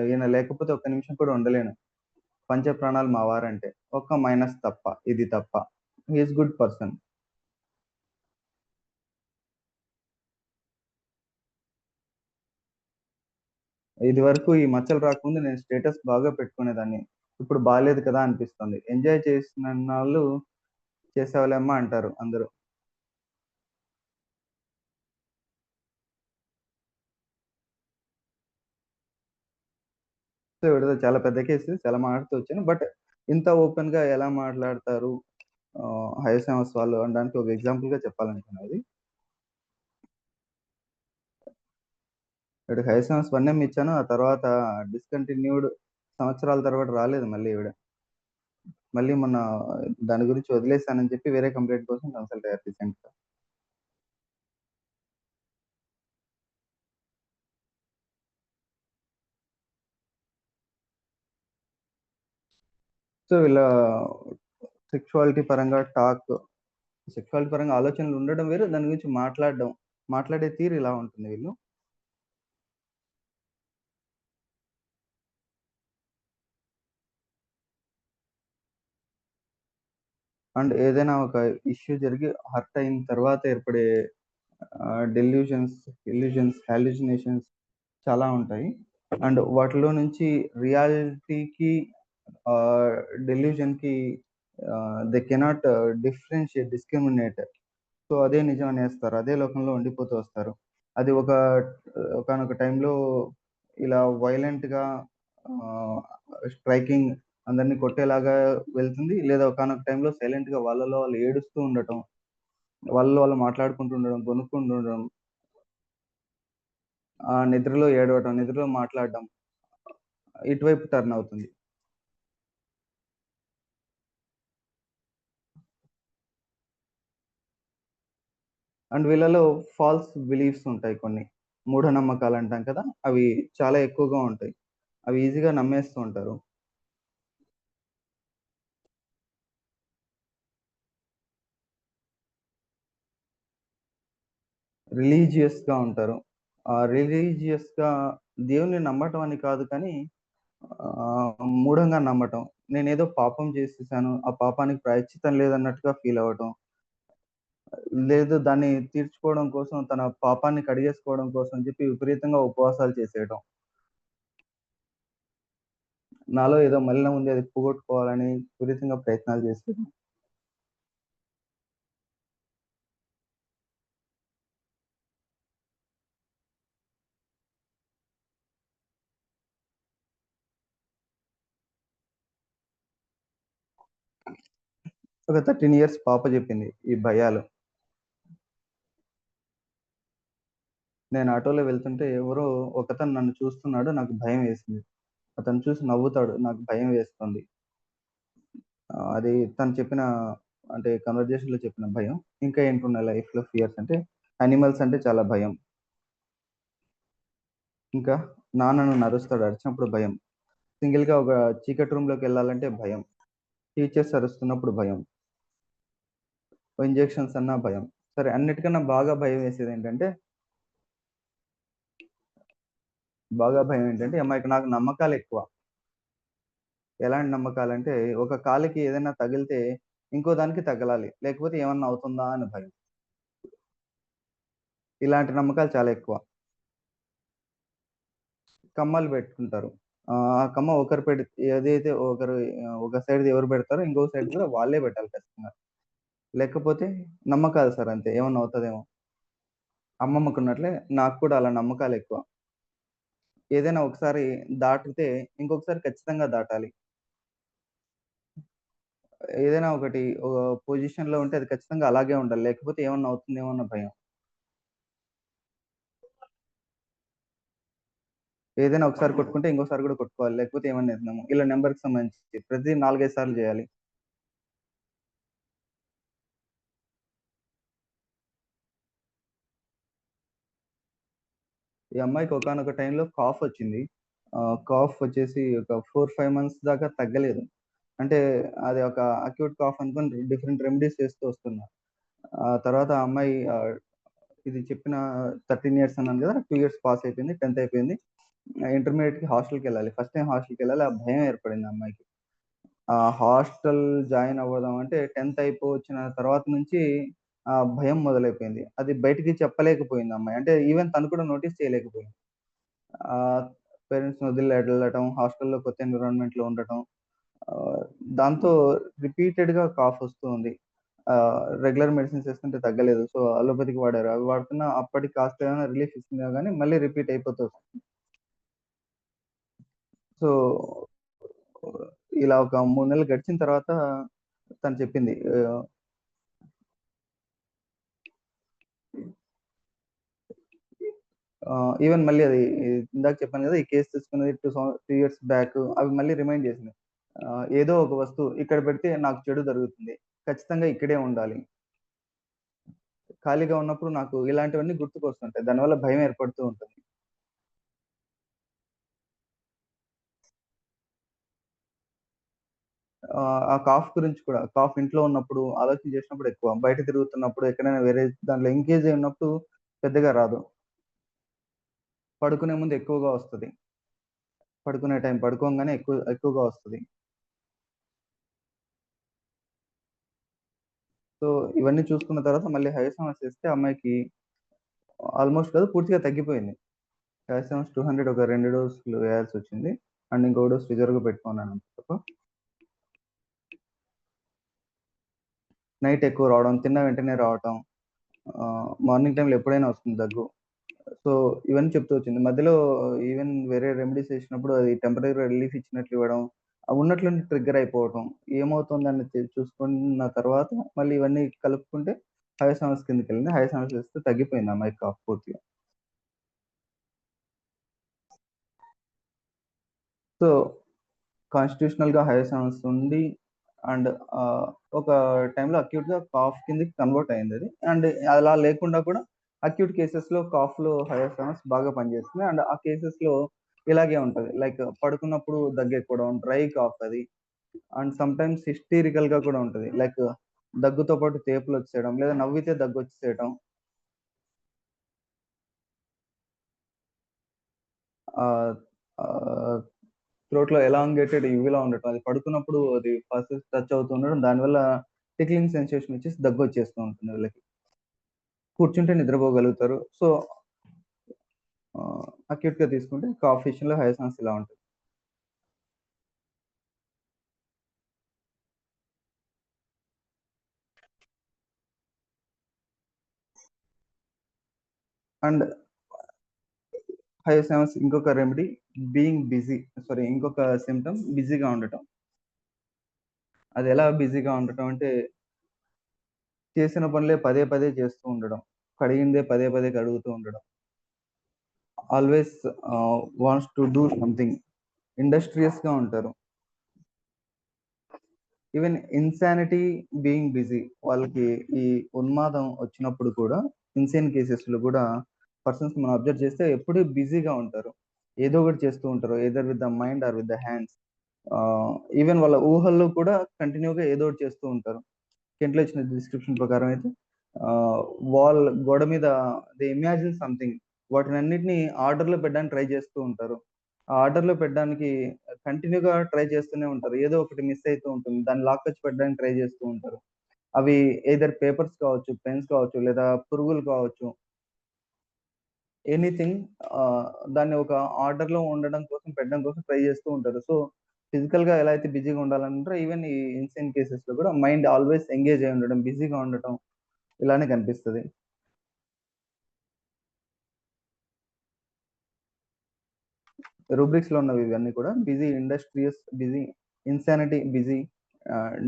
ఈయన లేకపోతే ఒక్క నిమిషం కూడా ఉండలేను. పంచ ప్రాణాలు మా వారంటే. ఒక్క మైనస్ తప్ప. ఇది తప్ప. He is good person. ఇదివరకు ఈ మచ్చలు రాకముందు నేను స్టేటస్ బాగా పెట్టుకునేదాన్ని. ఇప్పుడు బాలేదు కదా అనిపిస్తుంది. ఎంజాయ్ చేసినన్నాళ్ళు చేసావులేమ్మా అంటారు అందరూ. సో, వీడిదో చాలా పెద్ద కేసు. చాలా మాట్లాడుతూ వచ్చాను. బట్ ఇంత ఓపెన్‌గా ఎలా మాట్లాడతారు హయసాంస్ వాళ్ళు అనడానికి ఒక ఎగ్జాంపుల్‌గా చెప్పాలనుకున్నా ఇది. ఈవిడ హయసాంస్ 1 ఇచ్చాను. ఆ తర్వాత డిస్కంటిన్యూడ్ సంవత్సరాల తరబడి రాలేదు మళ్ళీ ఈవిడ. మళ్ళీ మొన్న దాని గురించి వదిలేసానని చెప్పి వేరే కంప్లెయింట్ కోసం కన్సల్ట్ అయ్యారు రీసెంట్‌గా. సో, వీళ్ళ సెక్సువాలిటీ పరంగా ఆలోచనలు ఉండడం వేరు. దాని గురించి మాట్లాడడం, మాట్లాడే తీరు ఇలా ఉంటుంది వీళ్ళు. అండ్ ఏదైనా ఒక ఇష్యూ జరిగి హర్ట్ అయిన తర్వాత ఏర్పడే డెల్యూషన్స్, హాలుసినేషన్స్ చాలా ఉంటాయి. అండ్ వాటిలో నుంచి రియాలిటీకి ఆహ్, డెల్యూషన్‌కి దే కెనాట్ డిస్క్రిమినేట్. సో, అదే నిజం అనేస్తారు. అదే లోకంలో ఉండిపోతూ వస్తారు. అది ఒకానొక టైంలో ఇలా వైలెంట్‌గా ఆహ్, స్ట్రైకింగ్ అందరిని కొట్టేలాగా వెళ్తుంది. లేదా ఒకానొక టైంలో సైలెంట్‌గా వాళ్ళలో వాళ్ళు ఏడుస్తూ ఉండటం. వాళ్ళలో వాళ్ళు మాట్లాడుకుంటూ ఉండడం, గొనుక్కుంటూ ఉండడం. నిద్రలో ఏడవటం, నిద్రలో మాట్లాడడం. ఇటువైపు టర్న్ అవుతుంది. అండ్ వీళ్ళలో ఫాల్స్ బిలీఫ్స్ ఉంటాయి కొన్ని. మూఢనమ్మకాలంటాం కదా! అవి చాలా ఎక్కువగా ఉంటాయి. అవి ఈజీగా నమ్మేస్తూ ఉంటారు. రిలీజియస్‌గా ఉంటారు. రిలీజియస్‌గా దేవుడిని నమ్మటం అని కాదు కానీ మూఢంగా నమ్మటం. నేనేదో పాపం చేసేసాను. ఆ పాపానికి ప్రాయశ్చిత్తం లేదన్నట్టుగా ఫీల్ అవ్వటం. లేదు దాన్ని తీర్చుకోవడం కోసం తన పాపాన్ని కడిగేసుకోవడం కోసం అని చెప్పి విపరీతంగా ఉపవాసాలు చేసేయడం. నాలో ఏదో మలినం ఉంది అది పోగొట్టుకోవాలని విపరీతంగా ప్రయత్నాలు చేసేయడం. ఒక 13 ఇయర్స్ పాప చెప్పింది ఈ భయాలు. నేను ఆటోలో వెళ్తుంటే ఎవరో ఒకతను నన్ను చూస్తున్నాడు. నాకు భయమేసింది. అతను చూసి నవ్వుతాడు. నాకు భయం వేస్తుంది. అది తను చెప్పిన అంటే కన్వర్జేషన్‌లో చెప్పిన భయం. ఇంకా ఏంటున్నాయి లైఫ్‌లో ఫియర్స్ అంటే యానిమల్స్ అంటే చాలా భయం. ఇంకా నాన్న నన్ను అరుస్తాడు. అరిచినప్పుడు భయం. సింగిల్‌గా ఒక చీకటి రూమ్‌లోకెళ్ళాలంటే భయం. టీచర్స్ అరుస్తున్నప్పుడు భయం. ఇంజెక్షన్స్ అన్నా భయం. సరే అన్నిటికన్నా బాగా భయం ఏంటంటే నాకు నమ్మకాలెక్కువ. ఎలాంటి నమ్మకాలంటే ఒక కాలికి ఏదైనా తగిలితే ఇంకో దానికి తగలాలి. లేకపోతే ఏమన్నా అవుతుందా అని భయం. ఇలాంటి నమ్మకాలు చాలా ఎక్కువ. కమ్మలు పెట్టుకుంటారు. ఆ కమ్మ ఒకరు ఏదైతే ఒక సైడ్‌ది ఎవరు పెడతారో ఇంకో సైడ్ కూడా వాళ్ళే పెట్టాలి ఖచ్చితంగా. లేకపోతే నమ్మకాలు సార్ అంతే. ఏమన్నా అవుతదేమో. అమ్మమ్మకున్నట్లే నాకు కూడా అలా నమ్మకాలెక్కువ. ఏదైనా ఒకసారి దాటితే ఇంకొకసారి ఖచ్చితంగా దాటాలి. ఏదైనా ఒకటి పొజిషన్‌లో ఉంటే అది ఖచ్చితంగా అలాగే ఉండాలి. లేకపోతే ఏమన్నా అవుతుందేమో అన్న భయం. ఏదైనా ఒకసారి కొట్టుకుంటే ఇంకోసారి కూడా కొట్టుకోవాలి. లేకపోతే ఏమన్నా అయితుందేమో. ఇలా నంబర్‌కి సంబంధించి ప్రతి 4, 5 సార్లు చేయాలి. ఈ అమ్మాయికి ఒకానొక టైంలో కాఫొచ్చింది. కాఫ్ వచ్చేసి ఒక 4, 5 మంత్స్ దాకా తగ్గలేదు. అంటే అది ఒక అక్యూట్ కాఫ్ అనుకోని డిఫరెంట్ రెమెడీస్ చేస్తూ వస్తున్నా. ఆ తర్వాత ఆ అమ్మాయి ఇది చెప్పిన 13 ఇయర్స్ అన్నాను గదా! 2 ఇయర్స్ పాస్ అయిపోయింది. 10థ్ అయిపోయింది. ఇంటర్మీడియేట్‌కి హాస్టల్‌కెళ్ళాలి. ఫస్ట్ టైమ్ హాస్టల్‌కెళ్ళాలి. ఆ భయం ఏర్పడింది ఆ అమ్మాయికి. హాస్టల్ జాయిన్ అవ్వడం అంటే 10థ్ అయిపోవచ్చిన తర్వాత నుంచి భయం మొదలైపోయింది. అది బయటికి చెప్పలేకపోయింది ఆ అమ్మాయి. అంటే ఈవెన్ తను కూడా నోటీస్ చేయలేకపోయింది. ఆహ్, పేరెంట్స్‌ని వదిలి ఎళ్ళటం, హాస్టల్‌లో కొత్త ఎన్విరాన్మెంట్‌లో ఉండటం. ఆహ్, దాంతో రిపీటెడ్‌గా కాఫ్ వస్తూ ఉంది. రెగ్యులర్ మెడిసిన్స్ ఏస్తుంటే తగ్గలేదు. సో, అలోపతికి వాడారు. అవి వాడుతున్నా అప్పటికి కాస్త ఏమైనా రిలీఫ్ ఇస్తుందేమో గానీ మళ్ళీ రిపీట్ అయిపోతూ వస్తుంది. సో, ఇలా ఒక 3 నెలలు గడిచిన తర్వాత తను చెప్పింది. ఈవెన్ మళ్ళీ అది ఇందాక చెప్పాను గదా! ఈ కేస్ తీసుకున్నది 2 ఇయర్స్ బ్యాక్ అవి మళ్ళీ రిమైండ్ చేసింది. ఏదో ఒక వస్తువు ఇక్కడ పెడితే నాకు చెడు జరుగుతుంది. ఖచ్చితంగా ఇక్కడే ఉండాలి. ఖాళీగా ఉన్నప్పుడు నాకు ఇలాంటివన్నీ గుర్తుకొస్తుంటాయి. దానివల్ల భయం ఏర్పడుతూ ఉంటుంది. ఆ కాఫ్ గురించి కూడా కాఫ్ ఇంట్లో ఉన్నప్పుడు ఆలోచన చేసినప్పుడు ఎక్కువ. బయట తిరుగుతున్నప్పుడు ఎక్కడైనా వేరే దాంట్లో ఎంగేజ్ అయి ఉన్నప్పుడు పెద్దగా రాదు. పడుకునే ముందు ఎక్కువగా వస్తది. పడుకునే టైం పడుకోంగానే ఎక్కువగా వస్తది. సో, ఇవన్నీ చూసుకున్న తర్వాత మళ్ళీ హైసమస్ చేస్తే అమ్మాయికి ఆల్‌మోస్ట్ కాదు పూర్తిగా తగ్గిపోయింది. హైసమస్ 200 ఒక 2 డోసులు వేయాల్సొచ్చింది. అండ్ ఇంకో డోస్ రిజర్వ్‌గా పెట్టుకున్నాను తప్ప. నైట్ ఎక్కువ రావడం, తిన్న వెంటనే రావటం. మార్నింగ్ టైమ్‌లో ఎప్పుడైనా వస్తుంది దగ్గు. సో, ఇవన్నీ చెప్తూ వచ్చింది. మధ్యలో ఈవెన్ వేరే రెమెడీస్ ఏసినప్పుడు అది టెంపరరీగా రిలీఫ్ ఇచ్చినట్లు ఇవ్వడం. ఉన్నట్లుండి ట్రిగ్గర్ అయిపోవటం. ఏమవుతుందని చూసుకున్న తర్వాత మళ్ళీ ఇవన్నీ కలుపుకుంటే హయసమస్ కిందకెళ్ళింది. హయసమస్ ఇస్తే తగ్గిపోయింది ఆ అమ్మాయికి కాఫ్ పూర్తిగా. సో, కాన్స్టిట్యూషనల్‌గా హయసమస్ ఉండి అండ్ ఒక టైంలో అక్యూట్‌గా కాఫ్ కిందకి కన్వర్ట్ అయిందది. అండ్ అలా లేకుండా కూడా అక్యూట్ కేసెస్‌లో కాఫ్‌లో హయసమస్ బాగా పనిచేస్తుంది. అండ్ ఆ కేసెస్‌లో ఇలాగే ఉంటది. లైక్ పడుకున్నప్పుడు దగ్గెక్కడం, డ్రై కాఫ్ అది. అండ్ సమ్‌టైమ్స్ హిస్టీరికల్‌గా కూడా ఉంటది. లైక్ దగ్గుతో పాటు తేపులొచ్చేయడం, లేదా నవ్వితే దగ్గొచ్చేయటం. ఆహ్, ఆహ్, థ్రోట్‌లో ఎలాంగేటెడ్ యువిలా ఉండటం. అది పడుకున్నప్పుడు అది పల్సెస్ టచ్ అవుతూ ఉండడం. దానివల్ల టిక్లింగ్ సెన్సేషన్ వచ్చేసి దగ్గొచ్చేస్తూ ఉంటుంది వీళ్ళకి. కూర్చుంటే నిద్రపోగలుగుతారు. సో, అక్యూట్‌గా తీసుకుంటే కాఫ్ విషయంలో హయసమస్ ఇలా ఉంటది. అండ్ హయసమస్ ఇంకొక రెమెడీ బీయింగ్ బిజీ. సారీ, ఇంకొక సింప్టమ్ బిజీగా ఉండటం. అదెలా బిజీగా ఉండటం అంటే చేసిన పనులే పదే పదే చేస్తూ ఉండడం. కడిగిందే పదే పదే కడుగుతూ ఉండడం. Always wants to do something. ఇండస్ట్రియస్‌గా ఉంటారు. Even insanity being busy. వాళ్ళకి ఈ ఉన్మాదం వచ్చినప్పుడు కూడా ఇన్సేన్ కేసెస్‌లో కూడా పర్సన్స్ మనం అబ్జర్వ్ చేస్తే ఎప్పుడూ బిజీగా ఉంటారు. ఏదో ఒకటి చేస్తూ ఉంటారు. Either with the mind or with the hands. Even వాళ్ళ ఊహల్లో కూడా కంటిన్యూ‌గా ఏదో ఒకటి చేస్తూ ఉంటారు. కెంట్‌లో ఇచ్చిన డిస్క్రిప్షన్ ప్రకారం అయితే ఆహ్, గోడ మీద దే ఇమాజిన్ సంథింగ్. వాటినన్నిటిని ఆర్డర్‌లో పెట్టడానికి ట్రై చేస్తూ ఉంటారు. ఆ ఆర్డర్‌లో పెట్టడానికి కంటిన్యూ‌గా ట్రై చేస్తూనే ఉంటారు. ఏదో ఒకటి మిస్ అయితూ ఉంటుంది. దాన్ని లాక్కొచ్చి పెట్టడానికి ట్రై చేస్తూ ఉంటారు. అవి ఎయిదర్ పేపర్స్ కావచ్చు, పెన్స్ కావచ్చు, లేదా పురుగులు కావచ్చు. ఎనీథింగ్ ఆహ్, దాన్ని ఒక ఆర్డర్‌లో ఉండడం కోసం, పెట్టడం కోసం ట్రై చేస్తూ ఉంటారు. సో, ఫిజికల్‌గా ఎలా అయితే బిజీగా ఉండాలంటారో, ఈవెన్ ఈ ఇన్‌సేన్ కేసెస్‌లో కూడా మైండ్ ఆల్‌వేస్ ఎంగేజ్ అయ్యి ఉండడం, బిజీగా ఉండటం ఇలానే కనిపిస్తది. రూబ్రిక్స్‌లో ఉన్నవి ఇవన్నీ కూడా busy, industrious busy, insanity busy,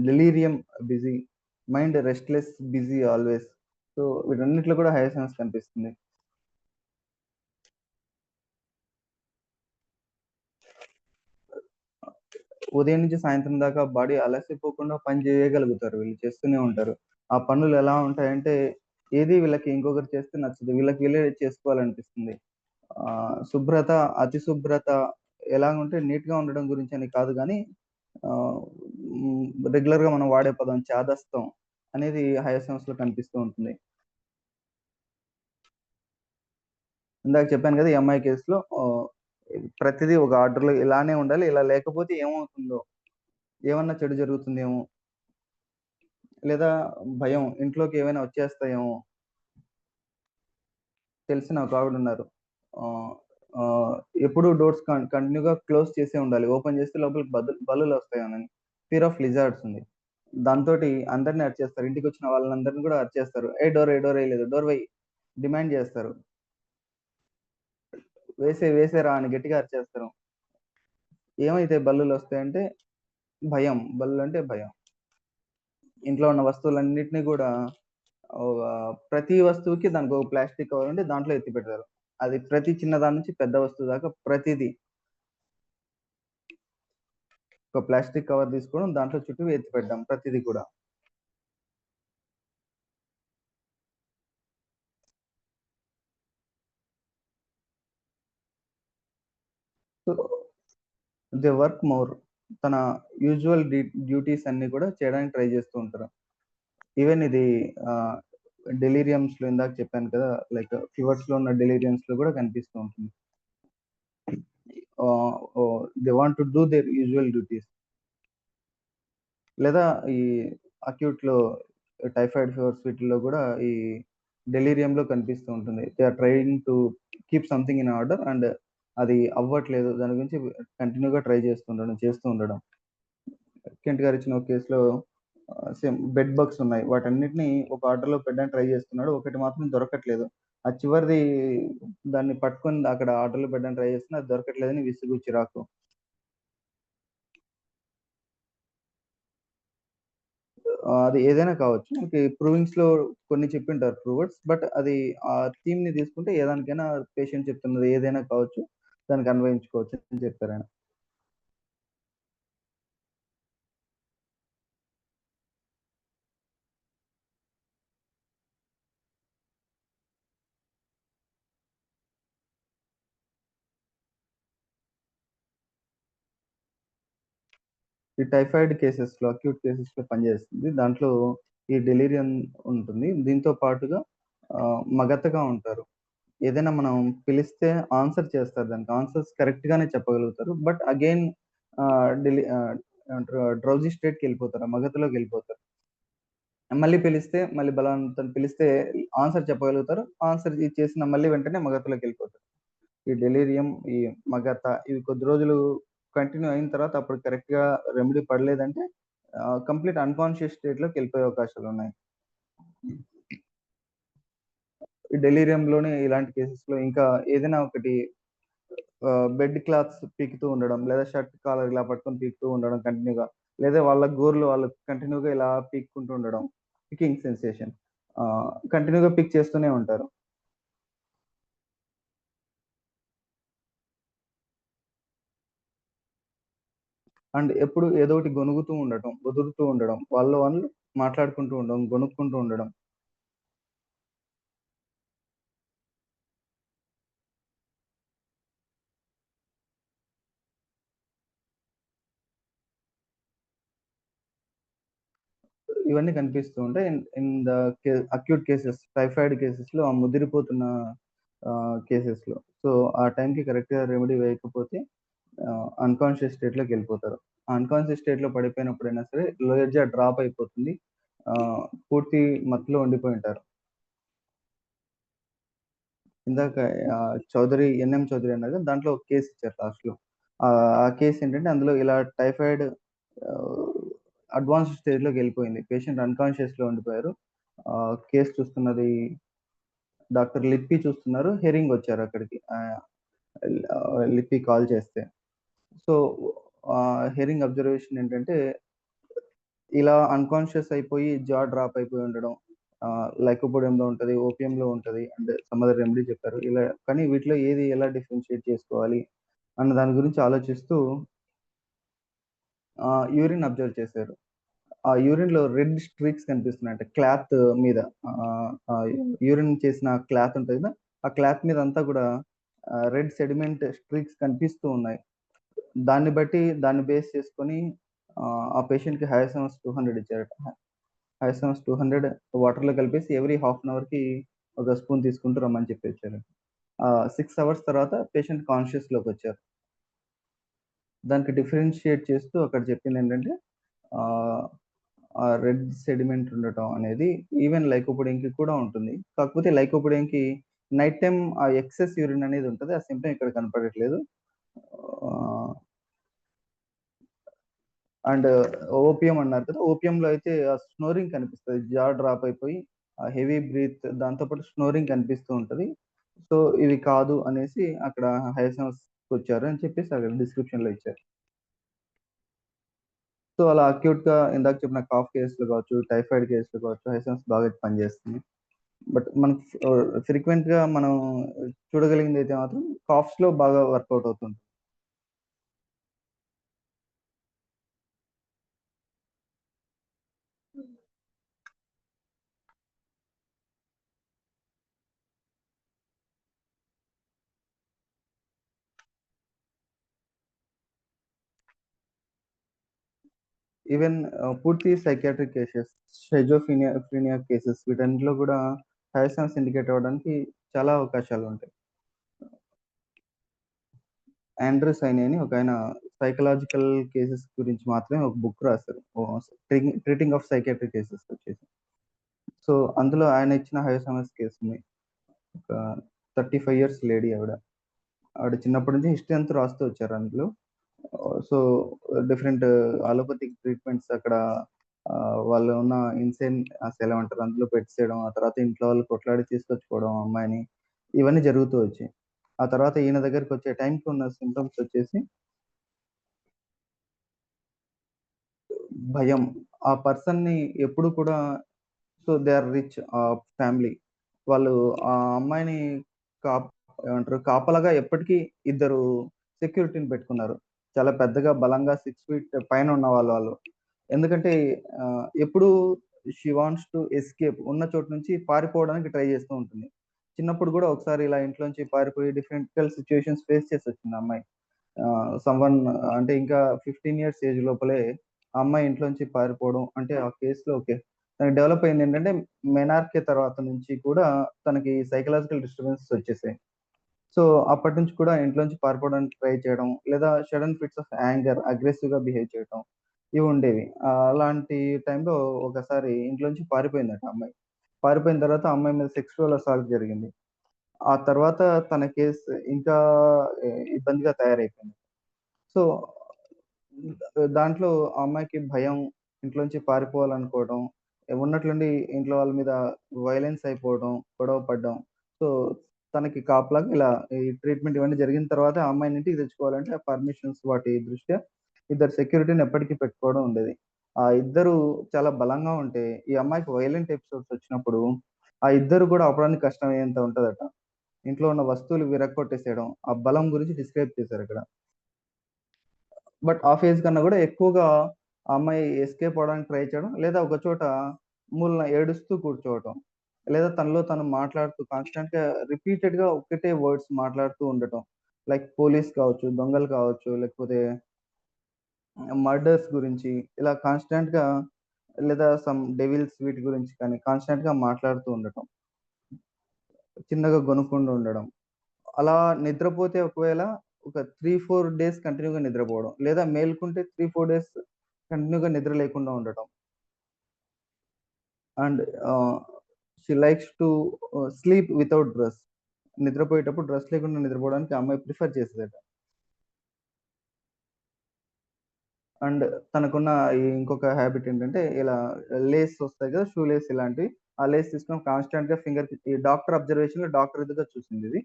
delirium busy, mind restless busy always. So, వీటన్నిటిలో కూడా హయసెన్స్ కనిపిస్తుంది. ఉదయం నుంచి సాయంత్రం దాకా బాడీ అలసిపోకుండా పని చేయగలుగుతారు. వీళ్ళు చేస్తూనే ఉంటారు. ఆ పనులు ఎలా ఉంటాయంటే, ఏది వీళ్ళకి ఇంకొకరు చేస్తే నచ్చదు. వీళ్ళకి వీళ్ళే చేసుకోవాలనిపిస్తుంది. శుభ్రత, అతి శుభ్రత ఎలాగుంటే నీట్‌గా ఉండడం గురించని కాదు గానీ, ఆహ్, హ్మ్, రెగ్యులర్‌గా మనం వాడే పదం చాదస్తం అనేది హయర్ సెన్స్‌లో కనిపిస్తూ ఉంటుంది. ఇందాక చెప్పాను గదా! ఈ అమ్మాయి కేస్‌లో ప్రతిదీ ఒక ఆర్డర్‌లో ఇలానే ఉండాలి. ఇలా లేకపోతే ఏమవుతుందో, ఏమన్నా చెడు జరుగుతుందేమో, లేదా భయం ఇంట్లోకి ఏవైనా వచ్చేస్తాయేమో. తెలిసిన ఒక ఆవిడున్నారు. ఆహ్, ఆహ్, ఎప్పుడూ డోర్స్ కంటిన్యూ‌గా క్లోజ్ చేసే ఉండాలి. ఓపెన్ చేస్తే లోపలికి బల్లులొస్తాయేమోనని. ఫియర్ ఆఫ్ లిజార్డ్స్ ఉంది. దాంతోటి అందరిని అరిచేస్తారు. ఇంటికొచ్చిన వాళ్ళందరిని గూడా అరిచేస్తారు. డోర్ ఎయలేదు. డోర్ వెయ్ డిమాండ్ జేస్తారు. వేసేరా అని గట్టిగా అరిచేస్తారు. ఏమైతే బల్లులొస్తాయంటే భయం. బల్లులంటే భయం. ఇంట్లో ఉన్న వస్తువులన్నిటిని గూడా ప్రతి వస్తువుకి దానికొక ప్లాస్టిక్ కవర్ ఉండి దాంట్లో ఎత్తిపెడతారు. అది ప్రతి చిన్న దాని నుంచి పెద్ద వస్తువు దాకా ప్రతీదీ. ఒక ప్లాస్టిక్ కవర్ తీసుకోవడం, దాంట్లో చుట్టూ ఎత్తిపెట్టడం ప్రతీది కూడా. So, they work more. తన యూజువల్ డ్యూటీస్ అన్నీ కూడా చేయడానికి ట్రై చేస్తూ ఉంటారు. ఈవెన్ ఇది ఆహ్, డెలీరియంస్‌లో ఇందాక చెప్పాను కదా! లైక్ ఫీవర్స్‌లో ఉన్న డెలీరియంస్‌లో కూడా కనిపిస్తూ ఉంటుంది. They want to do their usual duties. లేదా ఈ అక్యూట్‌లో టైఫాయిడ్ ఫీవర్స్ వీటిల్లో గూడా ఈ డెలీరియంలో కనిపిస్తూ ఉంటుంది. They are trying to keep something in order and అది అవ్వట్లేదు. దాని గురించి కంటిన్యూ‌గా ట్రై చేస్తూ ఉండడం. కెంట్ గారిచ్చిన ఒక కేస్‌లో సేమ్ బెడ్ బగ్స్ ఉన్నాయి. వాటన్నిటిని ఒక ఆర్డర్‌లో పెట్టడానికి ట్రై చేస్తున్నాడు. ఒకటి మాత్రం దొరకట్లేదు. ఆ చివరిది దాన్ని పట్టుకొని అక్కడ ఆటోలో పెట్టడానికి ట్రై చేస్తున్నా అది దొరకట్లేదని విసుగు, చిరాకు. అది ఏదైనా కావచ్చు. మనకి ప్రూవింగ్స్‌లో కొన్ని చెప్పింటారు ప్రూవర్స్. బట్ అది ఆ థీమ్‌ని తీసుకుంటే ఏ దానికైనా పేషెంట్ చెప్తున్నది ఏదైనా కావచ్చు. దానికి అన్వయించుకోవచ్చు అని చెప్పారాయన. ఈ టైఫాయిడ్ కేసెస్‌లో, అక్యూట్ కేసెస్‌లో పనిచేస్తుంది. దాంట్లో ఈ డెలీరియం ఉంటుంది. దీంతో పాటుగా మగతగా ఉంటారు. ఏదైనా మనం పిలిస్తే ఆన్సర్ చేస్తారు. దానికి ఆన్సర్స్ కరెక్ట్‌గానే చెప్పగలుగుతారు. బట్ అగైన్ ఆహ్, డెలి ఆహ్, ఏమంటారు డ్రౌజీ స్టేట్‌కెళ్ళిపోతారు. ఆ మగతలోకెళ్ళిపోతారు. మళ్ళీ పిలిస్తే మళ్ళీ బలవంతం పిలిస్తే ఆన్సర్ చెప్పగలుగుతారు. ఆన్సర్ చేసిన మళ్ళీ వెంటనే మగతలోకెళ్ళిపోతారు. ఈ డెలీరియం, ఈ మగత ఇవి కొద్ది రోజులు కంటిన్యూ అయిన తర్వాత అప్పుడు కరెక్ట్‌గా రెమెడీ పడలేదంటే కంప్లీట్ అన్‌కాన్షియస్ స్టేట్‌లోకెళ్ళిపోయే అవకాశాలున్నాయి. ఈ డెలీరియంలోనే ఇలాంటి కేసెస్‌లో ఇంకా ఏదైనా ఒకటి బెడ్ క్లాత్స్ పీకుతూ ఉండడం, లేదా షర్ట్ కాలర్ ఇలా పట్టుకొని పీకుతూ ఉండడం కంటిన్యూ‌గా. లేదా వాళ్ళ గోర్లు వాళ్ళు కంటిన్యూ‌గా ఇలా పీక్కుంటూ ఉండడం. Picking sensation. కంటిన్యూ‌గా పిక్ చేస్తూనే ఉంటారు. అండ్ ఎప్పుడు ఏదో ఒకటి గొణుగుతూ ఉండటం, ఒదురుతూ ఉండడం. వాళ్ళు వాళ్ళు మాట్లాడుకుంటూ ఉండడం, గొణుక్కుంటూ ఉండడం. ఇవన్నీ కనిపిస్తూ ఉంటాయి. In in the acute cases, typhoid కేసెస్‌లో ఆ ముదిరిపోతున్న కేసెస్‌లో. సో, ఆ టైంకి కరెక్ట్‌గా రెమెడీ వేయకపోతే అన్‌కాన్షియస్ స్టేట్‌లోకెళ్ళిపోతారు. ఆ అన్‌కాన్షియస్ స్టేట్‌లో పడిపోయినప్పుడైనా సరే లోయర్ జా డ్రాప్ అయిపోతుంది. పూర్తి మత్తులో ఉండిపోయుంటారు. ఇందాక ఎన్‌ఎం చౌదరి అన్నారు కదా! దాంట్లో ఒక కేస్ ఇచ్చారు లాస్ట్‌లో. ఆ కేస్ ఏంటంటే అందులో ఇలా టైఫాయిడ్ ఆహ్, అడ్వాన్స్డ్ స్టేజ్‌లోకెళ్ళిపోయింది. పేషెంట్ అన్‌కాన్షియస్‌లో ఉండిపోయారు. కేస్ చూస్తున్నది డాక్టర్ లిప్పి చూస్తున్నారు. హెరింగ్ వచ్చారక్కడికి. లిప్పి కాల్ చేస్తే. సో, హియరింగ్ అబ్జర్వేషన్ ఏంటంటే, ఇలా అన్‌కాన్షియస్ అయిపోయి డ్రాప్ అయిపోయి ఉండడం. లైకోపోడియంలో ఉంటది, ఓపీఎంలో ఉంటది. అండ్ సమ్ అదర్ రెమెడీ చెప్పారు. ఇలా కానీ వీటిలో ఏది ఎలా డిఫరెన్షియేట్ చేసుకోవాలి అన్న దాని గురించి ఆలోచిస్తూ యూరిన్ అబ్జర్వ్ చేశారు. ఆ యూరిన్‌లో రెడ్ స్ట్రీక్స్ కనిపిస్తున్నాయంట క్లాత్ మీద. యూరిన్ చేసిన క్లాత్ ఉంటది కదా! ఆ క్లాత్ మీదంతా కూడా రెడ్ సెడిమెంట్ స్ట్రీక్స్ కనిపిస్తూ ఉన్నాయి. దాన్ని బేస్ చేసుకొని ఆ పేషెంట్‌కి హయాసమస్ 200 ఇచ్చారట. హయాసమస్ 200 వాటర్‌లో కలిపేసి ఎవ్రీ హాఫ్ అన్ అవర్‌కి ఒక స్పూన్ తీసుకుంటూ రమ్మని చెప్పి ఇచ్చారు. 6 అవర్స్ తర్వాత పేషెంట్ కాన్షియస్‌లోకొచ్చారు. దానికి డిఫరెన్షియేట్ చేస్తూ అక్కడ చెప్పిందేంటంటే ఆహ్, ఆ రెడ్ సెడిమెంట్ ఉండటం అనేది ఈవెన్ లైకోపోడియంకి కూడా ఉంటుంది. కాకపోతే లైకోపోడియంకి నైట్ టైమ్ ఆ ఎక్సెస్ యూరిన్ అనేది ఉంటది. ఆ సింప్టమ్ ఇక్కడ కనపడట్లేదు. ఆహ్ అండ్ ఓపీఎం అన్నారు కదా! ఓపీఎంలో అయితే ఆ స్నోరింగ్ కనిపిస్తది. డ్రాప్ అయిపోయి ఆ హెవీ దాంతో పాటు స్నోరింగ్ కనిపిస్తూ ఉంటది. సో, ఇవి కాదు అనేసి అక్కడ హైసమస్‌కొచ్చారు అని చెప్పేసి అక్కడ డిస్క్రిప్షన్‌లో ఇచ్చారు. సో, అలా అక్యూట్‌గా ఇందాక చెప్పిన కాఫ్ కేస్‌లో కావచ్చు, టైఫాయిడ్ కేస్‌లో కావచ్చు హైసమస్ బాగా పనిచేస్తుంది. బట్ మనకి ఫ్రీక్వెంట్‌గా మనం చూడగలిగిందైతే మాత్రం కాఫ్స్‌లో బాగా వర్కౌట్ అవుతుంది. ఈవెన్ పూర్తి సైకియాట్రిక్ కేసెస్, ఫ్రీనియా కేసెస్ వీటన్నిటిలో కూడా హైసన్స్ ఇండికేట్ అవ్వడానికి చాలా అవకాశాలుంటాయి. ఆండ్రూ సైని అని ఒకాయన సైకలాజికల్ కేసెస్ గురించి మాత్రమే ఒక బుక్ రాసారు. ట్రీటింగ్ ఆఫ్ సైకియాట్రిక్ కేసెస్ వచ్చేసి. సో, అందులో ఆయన ఇచ్చిన హైసమస్ కేసుని ఒక 35 ఇయర్స్ లేడీ ఆవిడ. ఆవిడ చిన్నప్పటి నుంచి హిస్టరీ అంతా రాస్తూ వచ్చారు అందులో. సో, డిఫరెంట్ అలోపతిక్ ట్రీట్మెంట్స్ అక్కడ వాళ్ళు ఉన్న ఇన్సేన్ అసలేమంటారు అందులో పెట్టేసేయడం, ఆ తర్వాత ఇంట్లో వాళ్ళు కొట్లాడి తీసుకొచ్చుకోవడం ఆ అమ్మాయిని. ఇవన్నీ జరుగుతూ వచ్చాయి. ఆ తర్వాత ఈయన దగ్గరికొచ్చే టైంకి ఉన్న సింప్టమ్స్ వచ్చేసి భయం. ఆ పర్సన్‌ని ఎప్పుడు కూడా so, they are rich family. వాళ్ళు ఆ అమ్మాయిని కాప్ ఏమంటారు కాపలాగా ఎప్పటికీ ఇద్దరు సెక్యూరిటీని పెట్టుకున్నారు. చాలా పెద్దగా బలంగా 6 ఫీట్ పైన ఉన్నవాళ్ళు వాళ్ళు. ఎందుకంటే ఎప్పుడూ షీ వాంట్స్ టు ఎస్కేప్ ఉన్న చోటు నుంచి పారిపోవడానికి ట్రై చేస్తూ ఉంటుంది. చిన్నప్పుడు గూడా ఒకసారి ఇలా ఇంట్లోంచి పారిపోయి డిఫరెంటికల్ సిట్యుయేషన్స్ ఫేస్ చేసొచ్చింది ఆ అమ్మాయి. సమ్‌వన్ అంటే ఇంకా 15 ఇయర్స్ ఏజ్ లోపలే ఆ అమ్మాయి ఇంట్లోంచి పారిపోవడం అంటే ఆ కేస్‌లో ఓకే. తనకి డెవలప్ అయిందేంటంటే మెనార్కే తర్వాత నుంచి కూడా తనకి సైకలాజికల్ డిస్టర్బెన్సెస్ వచ్చేసాయి. సో, అప్పటినుంచి కూడా ఇంట్లోంచి పారిపోవడానికి ట్రై చేయడం, లేదా సడెన్ ఫిట్స్ ఆఫ్ యాంగర్, అగ్రెసివ్‌గా బిహేవ్ చేయటం ఇవుండేవి. అలాంటి టైంలో ఒకసారి ఇంట్లోంచి పారిపోయిందట ఆ అమ్మాయి. పారిపోయిన తర్వాత ఆ అమ్మాయి మీద సెక్సువల్ అసాల్ట్ జరిగింది. ఆ తర్వాత తన కేస్ ఇంకా ఇబ్బందిగా తయారైపోయింది. సో, దాంట్లో ఆ అమ్మాయికి భయం, ఇంట్లోంచి పారిపోవాలనుకోవడం, ఉన్నట్లుండి ఇంట్లో వాళ్ళ మీద వయలెన్స్ అయిపోవడం, గొడవ పడడం. సో, తనకి కాపలాగా ఇలా ఈ ట్రీట్‌మెంట్ ఇవన్నీ జరిగిన తర్వాత ఆ అమ్మాయిని ఇంటికి తెచ్చుకోవాలంటే ఆ పర్మిషన్స్ వాటి దృష్ట్యా ఇద్దరు సెక్యూరిటీని ఎప్పటికి పెట్టుకోవడం ఉండేది. ఆ ఇద్దరు చాలా బలంగా ఉంటే, ఈ అమ్మాయికి వయలెంట్ ఎపిసోడ్స్ వచ్చినప్పుడు, ఆ ఇద్దరు గూడా ఆపడానికి కష్టమయ్యేంత ఉంటదట. ఇంట్లో ఉన్న వస్తువులు విరగ్గొట్టేసేయడం. ఆ బలం గురించి డిస్క్రైబ్ చేశారక్కడ. బట్ ఆ ఫేజ్ కన్నా గూడా ఎక్కువగా ఆ అమ్మాయి ఎస్కేప్ అవ్వడానికి ట్రై చేయడం, లేదా ఒక చోట మూలన ఏడుస్తూ కూర్చోవటం. లేదా తనలో తను మాట్లాడుతూ కాన్స్టెంట్‌గా రిపీటెడ్‌గా ఒకటే వర్డ్స్ మాట్లాడుతూ ఉండటం. లైక్ పోలీస్ కావచ్చు, దొంగలు కావచ్చు, లేకపోతే మర్డర్స్ గురించి ఇలా కాన్స్టెంట్‌గా లేదా సమ్ డెవిల్స్ వీటి గురించి కానీ కాన్స్టెంట్‌గా మాట్లాడుతూ ఉండటం. చిన్నగా గొనుక్కుంటూ ఉండడం. అలా నిద్రపోతే ఒకవేళ ఒక 3, 4 డేస్ కంటిన్యూ‌గా నిద్రపోవడం. లేదా మేలుకుంటే 3, 4 డేస్ కంటిన్యూ‌గా నిద్ర లేకుండా ఉండటం. And ah, she likes to sleep without dress. నిద్రపోయేటప్పుడు డ్రెస్ లేకుండా నిద్రపోవడానికి ఆ అమ్మాయి ప్రిఫర్ చేసేదట. అండ్ తనకున్న ఈ ఇంకొక హాబిట్ ఏంటంటే, ఇలా లేస్ వస్తాయి కదా! షూ లేస్ ఇలాంటివి. ఆ లేస్ తీసుకొని కాన్స్టెంట్‌గా ఫింగర్‌కి ఈ డాక్టర్ అబ్జర్వేషన్‌లో డాక్టర్ ఎదురుగా చూసిందిది.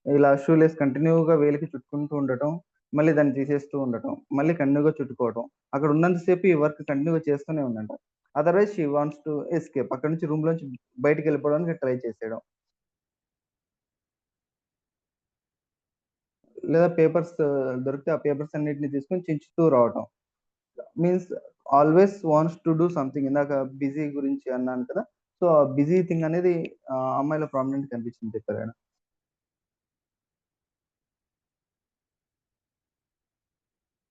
ఇలా షూ లేస్ కంటిన్యూ‌గా వేలికి చుట్టుకుంటూ ఉండటం, మళ్ళీ దాన్ని తీసేస్తూ ఉండటం, మళ్ళీ కంటిన్యూ‌గా చుట్టుకోవటం. అక్కడ ఉన్నంత సేపు ఈ వర్క్ కంటిన్యూ‌గా చేస్తూనే ఉందంట. Otherwise she wants to escape అక్కడి నుంచి రూమ్‌లోంచి బయటికెళ్ళిపోవడానికి ట్రై చేసేయడం. లేదా పేపర్స్ దొరికితే ఆ పేపర్స్ అన్నిటిని తీసుకొని చించుతూ రావటం. Means always wants to do something ఇందాక బిజీ గురించి అన్నాను కదా! సో, ఆ బిజీ థింగ్ అనేది అమ్మాయిలో ప్రామినెంట్‌గా కనిపించిందని చెప్పారాయన.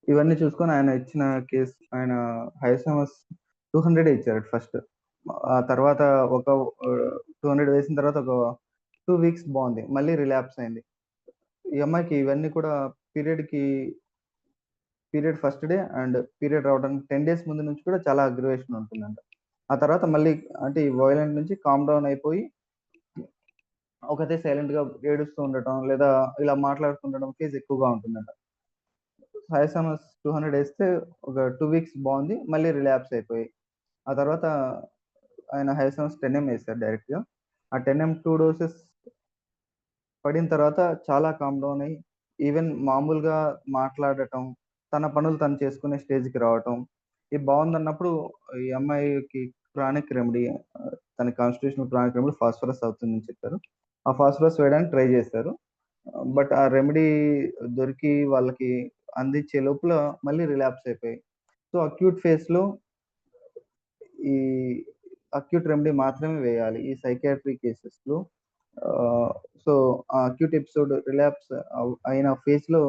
ఇవన్నీ చూసుకొని ఆయన ఇచ్చిన కేస్ ఆయన హైయెస్ట్ నంబర్స్ 200 ఇచ్చారట ఫస్ట్. ఆ తర్వాత ఒక 200 వేసిన తర్వాత ఒక 2 వీక్స్ బావుంది. మళ్ళీ రిలాప్స్ అయింది. ఈ అమ్మాయికి ఇవన్నీ కూడా పీరియడ్‌కి period first day and period రావడానికి 10 డేస్ ముందు నుంచి కూడా చాలా అగ్రివేషన్ ఉంటుందంట. ఆ తర్వాత మళ్ళీ అంటే ఈ వయలెంట్ నుంచి కామ్ డౌన్ అయిపోయి ఒకతే సైలెంట్‌గా ఏడుస్తూ ఉండటం, లేదా ఇలా మాట్లాడుతుండడం ఫేజ్ ఎక్కువగా ఉంటుందంట. హైసమస్ 200 ఏస్తే ఒక 2 వీక్స్ బావుంది. మళ్ళీ రిలాప్స్ అయిపోయి. ఆ తర్వాత ఆయన హైసమస్ 10 ఏసారు డైరెక్ట్‌గా. ఆ 10 2 డోసెస్ పడిన తర్వాత చాలా కామ్ డౌన్ అయ్యి, ఈవెన్ మామూలుగా మాట్లాడటం, తన పనులు తను చేసుకునే స్టేజ్‌కి రావటం. ఇది బావుందన్నప్పుడు ఈ అమ్మాయికి క్రానిక్ రెమెడీ తన కాన్స్టిట్యూషనల్ క్రానిక్ రెమెడీ ఫాస్ఫరస్ అవుతుందని చెప్పారు. ఆ ఫాస్ఫరస్ వేయడానికి ట్రై చేశారు. బట్ ఆ రెమెడీ దొరికి వాళ్ళకి అందించే లోపల మళ్ళీ రిలాప్స్ అయిపోయాయి. సో, అక్యూట్ ఫేజ్‌లో ఈ అక్యూట్ రెమెడీ మాత్రమే వేయాలి. ఈ సైకియాట్రీ కేసెస్‌లో ఆహ్, సో, ఆ అక్యూట్ ఎపిసోడ్ రిలాప్స్ అయిన ఫేజ్‌లో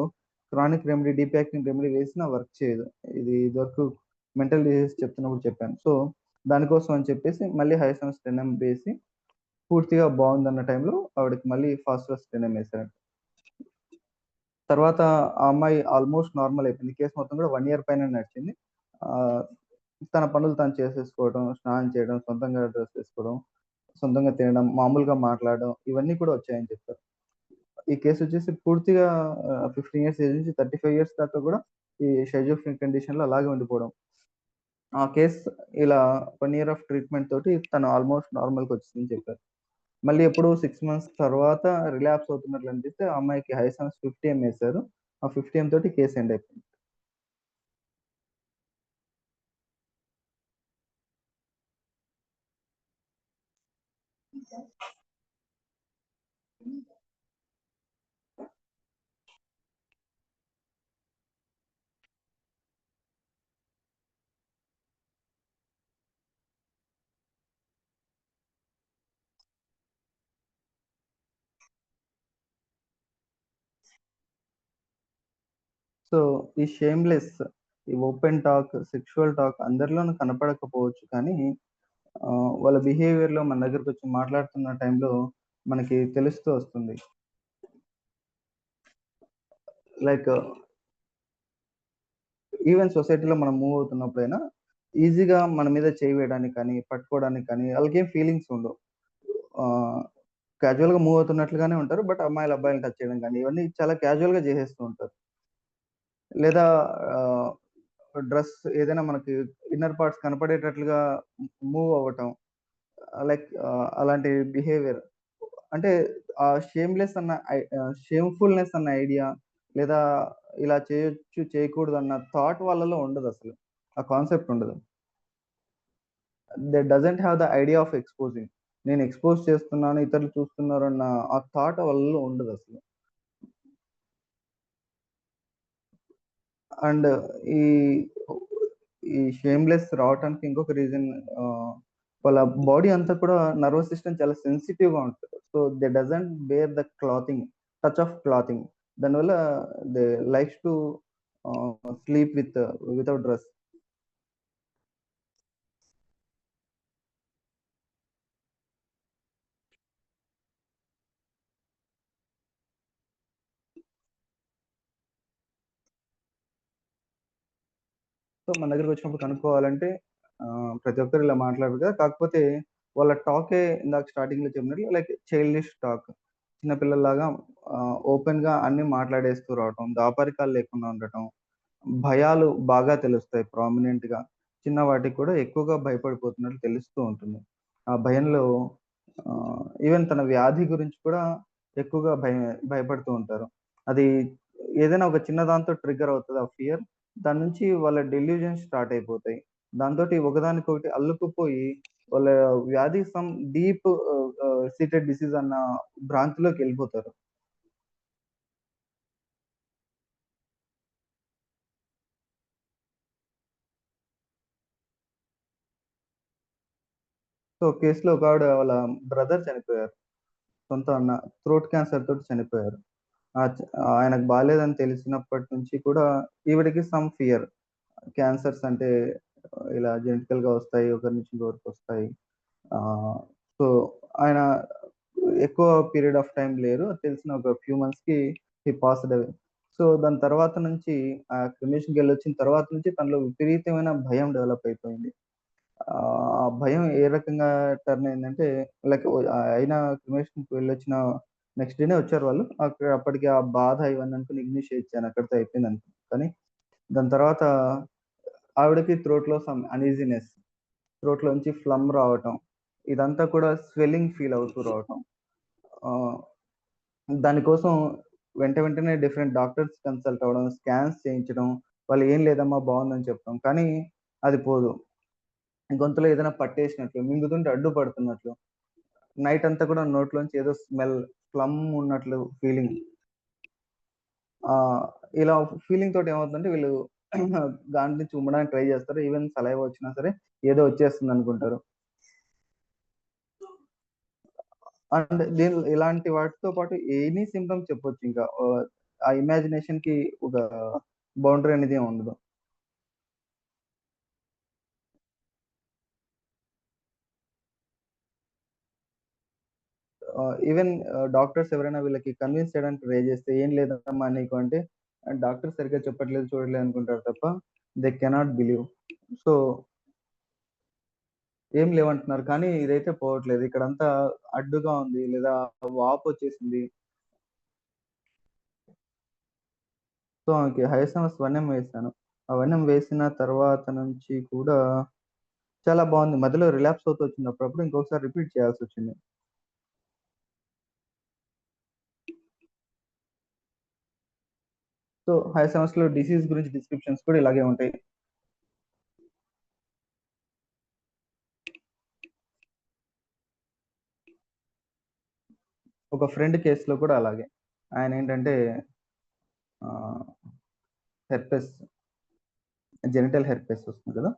chronic remedy, deep acting remedy వేసినా వర్క్ చేయదు. ఇది ఇదివరకు మెంటల్ డిసీజెస్ చెప్తున్నప్పుడు చెప్పాను. సో, దానికోసం అని చెప్పేసి మళ్ళీ హైసన్స్ 10 వేసి పూర్తిగా బావుందన్న టైంలో ఆవిడకి మళ్ళీ ఫాస్ఫరస్ 10 ఏసారు. తర్వాత ఆ అమ్మాయి ఆల్‌మోస్ట్ నార్మల్ అయిపోయింది. కేస్ మొత్తం కూడా 1 ఇయర్ పైనే నడిచింది. ఆహ్, తన పనులు తను చేసేసుకోవడం, స్నానం చేయడం, సొంతంగా డ్రెస్ ఏసుకోవడం, సొంతంగా తినడం, మామూలుగా మాట్లాడడం ఇవన్నీ కూడా వచ్చాయని చెప్పారు. ఈ కేసొచ్చేసి పూర్తిగా 15 ఇయర్స్ ఏజ్ నుంచి 35 ఇయర్స్ దాకా కూడా ఈ షిజోఫ్రెనిక్ కండిషన్‌లో అలాగే ఉండిపోవడం. ఆ కేస్ ఇలా 1 ఇయర్ ఆఫ్ ట్రీట్మెంట్ తోటి తను ఆల్మోస్ట్ నార్మల్‌కొచ్చేసిందని చెప్పారు. మళ్ళీ ఎప్పుడో 6 మంత్స్ తర్వాత రిలాప్స్ అవుతున్నట్లు అనిపిస్తే ఆ అమ్మాయికి హైసన్స్ 50 ఏసారు. ఆ 50 తోటి కేస్ ఎండ్ అయిపోయింది. సో, ఈ షేమ్‌లెస్, ఈ ఓపెన్ టాక్, సెక్సువల్ టాక్ అందరిలోనూ కనపడకపోవచ్చు కానీ వాళ్ళ బిహేవియర్‌లో మన దగ్గరకొచ్చి మాట్లాడుతున్న టైంలో మనకి తెలుస్తూ వస్తుంది. లైక్ ఈవెన్ సొసైటీలో మనం మూవ్ అవుతున్నప్పుడైనా ఈజీగా మన మీద చేయి వేయడానికి కానీ, పట్టుకోవడానికి కానీ ఆళ్ళకేం ఫీలింగ్స్ ఉండవు. ఆహ్, క్యాజువల్‌గా మూవ్ అవుతున్నట్లుగానే ఉంటారు. బట్ అమ్మాయిలు అబ్బాయిలని టచ్ చేయడం గాని, ఇవన్నీ చాలా క్యాజువల్‌గా చేసేస్తూ ఉంటారు. లేదా ఆహ్, డ్రెస్ ఏదైనా మనకి ఇన్నర్ పార్ట్స్ కనపడేటట్లుగా మూవ్ అవ్వటం. అలాంటి బిహేవియర్. అంటే షేమ్‌ఫుల్‌నెస్ అన్న ఐడియా లేదా ఇలా చేయొచ్చు, చేయకూడదన్న థాట్ వాళ్ళలో ఉండదసలు. ఆ కాన్సెప్ట్ ఉండదు. They doesn't have the idea of exposing. నేను ఎక్స్‌పోజ్ చేస్తున్నాను, ఇతరులు చూస్తున్నారన్న ఆ థాట్ వాళ్ళలో ఉండదసలు. అండ్ ఈ ఈ షేమ్‌లెస్ రావటానికి ఇంకొక రీజన్ ఆహ్, వాళ్ళ బాడీ అంతా కూడా నర్వస్ సిస్టమ్ చాలా సెన్సిటివ్‌గా ఉంటది. So, they doesn't bear the clothing, touch of clothing. దానివల్ల they likes to sleep without dress. So, మన దగ్గరకొచ్చినప్పుడు కనుక్కోవాలంటే ప్రతి ఒక్కరు ఇలా మాట్లాడరు కదా! కాకపోతే వాళ్ళ టాకే ఇందాక స్టార్టింగ్‌లో చెప్పినట్లు లైక్ చైల్డిష్ టాక్. చిన్న పిల్లల్లాగా ఓపెన్‌గా అన్నీ మాట్లాడేస్తూ రావటం, దాపరికాలు లేకుండా ఉండటం. భయాలు బాగా తెలుస్తాయి ప్రామినెంట్‌గా. చిన్న వాటికి కూడా ఎక్కువగా భయపడిపోతున్నట్లు తెలుస్తూ ఉంటుంది. ఆ భయంలో ఈవెన్ తన వ్యాధి గురించి కూడా ఎక్కువగా భయపడుతూ ఉంటారు. అది ఏదైనా ఒక చిన్న దాంతో ట్రిగ్గర్ అవుతది ఆ ఫియర్. దాని నుంచి వాళ్ళ డెల్యూజన్స్ స్టార్ట్ అయిపోతాయి. దాంతోటి ఒకదానికొకటి అల్లుకుపోయి వాళ్ళ వ్యాధి సమ్ డీప్ సీటెడ్ డిసీజ్ అన్న భ్రాంతిలోకెళ్ళిపోతారు. సో, కేస్‌లో ఒకావిడ వాళ్ళ బ్రదర్ చనిపోయారు. సొంత అన్న థ్రోట్ క్యాన్సర్ తోటి చనిపోయారు. ఆ! ఆయనకు బాలేదని తెలిసినప్పటి నుంచి కూడా ఈవిడకి సమ్ ఫియర్. క్యాన్సర్స్ అంటే ఇలా జెనెటికల్‌గా వస్తాయి. ఒకరి నుంచి ఇంకొకరికొస్తాయి. ఆహ్, సో, ఆయన ఎక్కువ పీరియడ్ ఆఫ్ టైమ్ లేరు. తెలిసిన ఒక ఫ్యూ మంత్స్‌కి హి పాస్డ్ అవే. సో, దాని తర్వాత నుంచి క్రిమేషన్‌కెళ్ళొచ్చిన తర్వాత నుంచి తనలో విపరీతమైన భయం డెవలప్ అయిపోయింది. ఆ భయం ఏ రకంగా టర్న్ అయిందంటే లైక్ అయిన క్రిమేషన్‌కి వెళ్ళొచ్చిన నెక్స్ట్ డేనే వచ్చారు వాళ్ళు. అప్పటికి ఆ బాధ ఇవన్నీ అనుకుని ఇగ్నిష్ చేయిచ్చాను. అక్కడితో అయిపోయిందనుకున్నా. కానీ దాని తర్వాత ఆవిడకి థ్రోట్‌లో సమ్ అనీజీనెస్, థ్రోట్‌లోంచి ఫ్లమ్ రావటం. ఇదంతా కూడా స్వెల్లింగ్ ఫీల్ అవుతూ రావటం. ఆహ్, దానికోసం వెంటనే డిఫరెంట్ డాక్టర్స్ కన్సల్ట్ అవ్వడం, స్కాన్స్ చేయించడం. వాళ్ళు "ఏం లేదమ్మా బావుందని" చెప్తాం. కానీ అది పోదు. గొంతులో ఏదైనా పట్టేసినట్లు, మింగుతుంటే అడ్డుపడుతున్నట్లు. నైట్ అంతా కూడా నోట్లోంచి ఏదో స్మెల్, ఫ్లమ్ ఉన్నట్లు ఫీలింగ్. ఆహ్, ఇలా ఫీలింగ్ తోటి ఏమవుతుందంటే వీళ్ళు దాని నుంచి ఉమ్మడానికి ట్రై చేస్తారు. ఈవెన్ సలైవా వచ్చినా సరే ఏదో వచ్చేస్తుందనుకుంటారు. అండ్ ఇలాంటి వాటితో పాటు ఎనీ సింప్టమ్స్ చెప్పొచ్చింకా. ఆ ఇమాజినేషన్‌కి ఒక బౌండరీ అనేది ఏమి ఉండదు. ఈవెన్ డాక్టర్స్ ఎవరైనా వీళ్ళకి కన్విన్స్ చేయడానికి ట్రై చేస్తే, "ఏం లేదమ్మా నీకు" అంటే, డాక్టర్ సరిగ్గా చెప్పట్లేదు, చూడట్లేదు అనుకుంటారు తప్ప దే కెనాట్ బిలీవ్. సో, ఏం లేవంటున్నారు. కానీ ఇదైతే పోవట్లేదు. ఇక్కడంతా అడ్డుగా ఉంది లేదా వాపొచ్చేసింది. సో, ఆమెకి హైసమస్ 1 వేశాను. అవన్నీ వేసిన తర్వాత నుంచి కూడా చాలా బాగుంది. మధ్యలో రిలాప్స్ అవుతూ వచ్చింది. అప్పుడప్పుడు ఇంకొకసారి రిపీట్ చేయాల్సొచ్చింది. సో, హైసమస్‌లో డిసీజ్ గురించి డిస్క్రిప్షన్స్ కూడా ఇలాగే ఉంటాయి. ఒక ఫ్రెండ్ కేస్‌లో కూడా అలాగే. ఆయనేంటంటే ఆహ్, హెర్పెస్ జెనిటల్ హెర్పెస్ వస్తుంది కదా!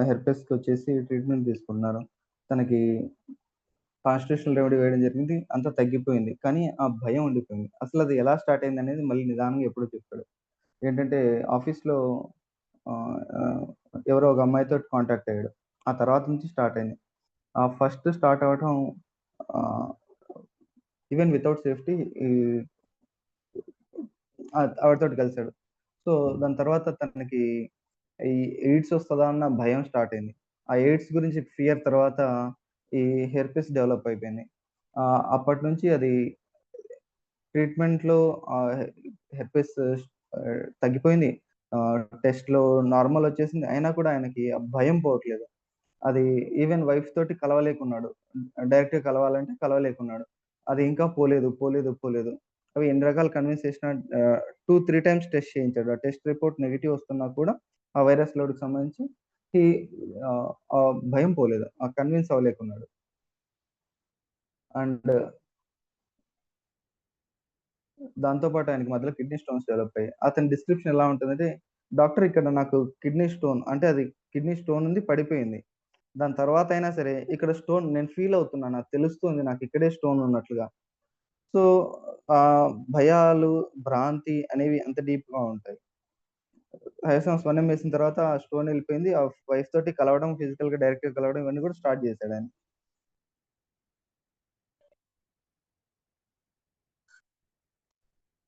హెర్పెస్‌కొచ్చేసి ట్రీట్మెంట్ తీసుకున్నారు. తనకి కాన్స్టిట్యూషనల్ రెమెడీ వేయడం జరిగింది. అంతా తగ్గిపోయింది. కానీ ఆ భయం ఉండిపోయింది. అసలది ఎలా స్టార్ట్ అయిందనేది మళ్ళీ నిదానంగా ఎప్పుడో చెప్పాడు. ఏంటంటే ఆఫీస్‌లో ఆహ్, ఆహ్, ఎవరో ఒక అమ్మాయితోటి కాంటాక్ట్ అయ్యాడు. ఆ తర్వాత నుంచి స్టార్ట్ అయింది. ఫస్ట్ స్టార్ట్ అవ్వటం ఆహ్, ఈవెన్ వితౌట్ సేఫ్టీ ఈ ఆవిడతోటి కలిసాడు. సో, దాని తర్వాత తనకి ఈ ఎయిడ్స్ వస్తదా అన్న భయం స్టార్ట్ అయింది. ఆ ఎయిడ్స్ గురించి ఫియర్ తర్వాత ఈ హెర్పెస్ డెవలప్ అయిపోయింది. అప్పటినుంచి అది ట్రీట్మెంట్‌లో ఆహ్, హెర్పెస్ తగ్గిపోయింది. టెస్ట్‌లో నార్మల్ వచ్చేసింది. అయినా కూడా ఆయనకి ఆ భయం పోవట్లేదు. అది ఈవెన్ వైఫ్ తోటి కలవలేకున్నాడు. డైరెక్ట్‌గా కలవాలంటే కలవలేకున్నాడు. అది ఇంకా పోలేదు, పోలేదు, పోలేదు. అవి ఎన్ని రకాలు కన్విన్స్ చేసినా 2, 3 టైమ్స్ టెస్ట్ చేయించాడు. ఆ టెస్ట్ రిపోర్ట్ నెగెటివ్ వస్తున్నా కూడా ఆ వైరస్ లోడ్‌కి సంబంధించి ఈ ఆ భయం పోలేదు. కన్విన్స్ అవ్వలేకున్నాడు. అండ్ దాంతో పాటు ఆయనకి మధ్యలో కిడ్నీ స్టోన్స్ డెవలప్ అయ్యాయి. అతని డిస్క్రిప్షన్ ఎలా ఉంటుందంటే, డాక్టర్ ఇక్కడ నాకు కిడ్నీ స్టోన్ అంటే అది కిడ్నీ స్టోన్ ఉంది పడిపోయింది. దాని తర్వాత అయినా సరే ఇక్కడ స్టోన్ నేను ఫీల్ అవుతున్నా. నాకు తెలుస్తుంది నాకు ఇక్కడే స్టోన్ ఉన్నట్లుగా. సో, భయాలు, భ్రాంతి అనేవి అంత డీప్‌గా ఉంటాయి. హయసం స్వనం వేసిన తర్వాత ఆ స్టోన్ ఎళ్ళిపోయింది. ఆ వైఫ్ తోటి కలవడం, ఫిజికల్‌గా డైరెక్ట్‌గా కలవడం ఇవన్నీ కూడా స్టార్ట్ చేసాడాయన.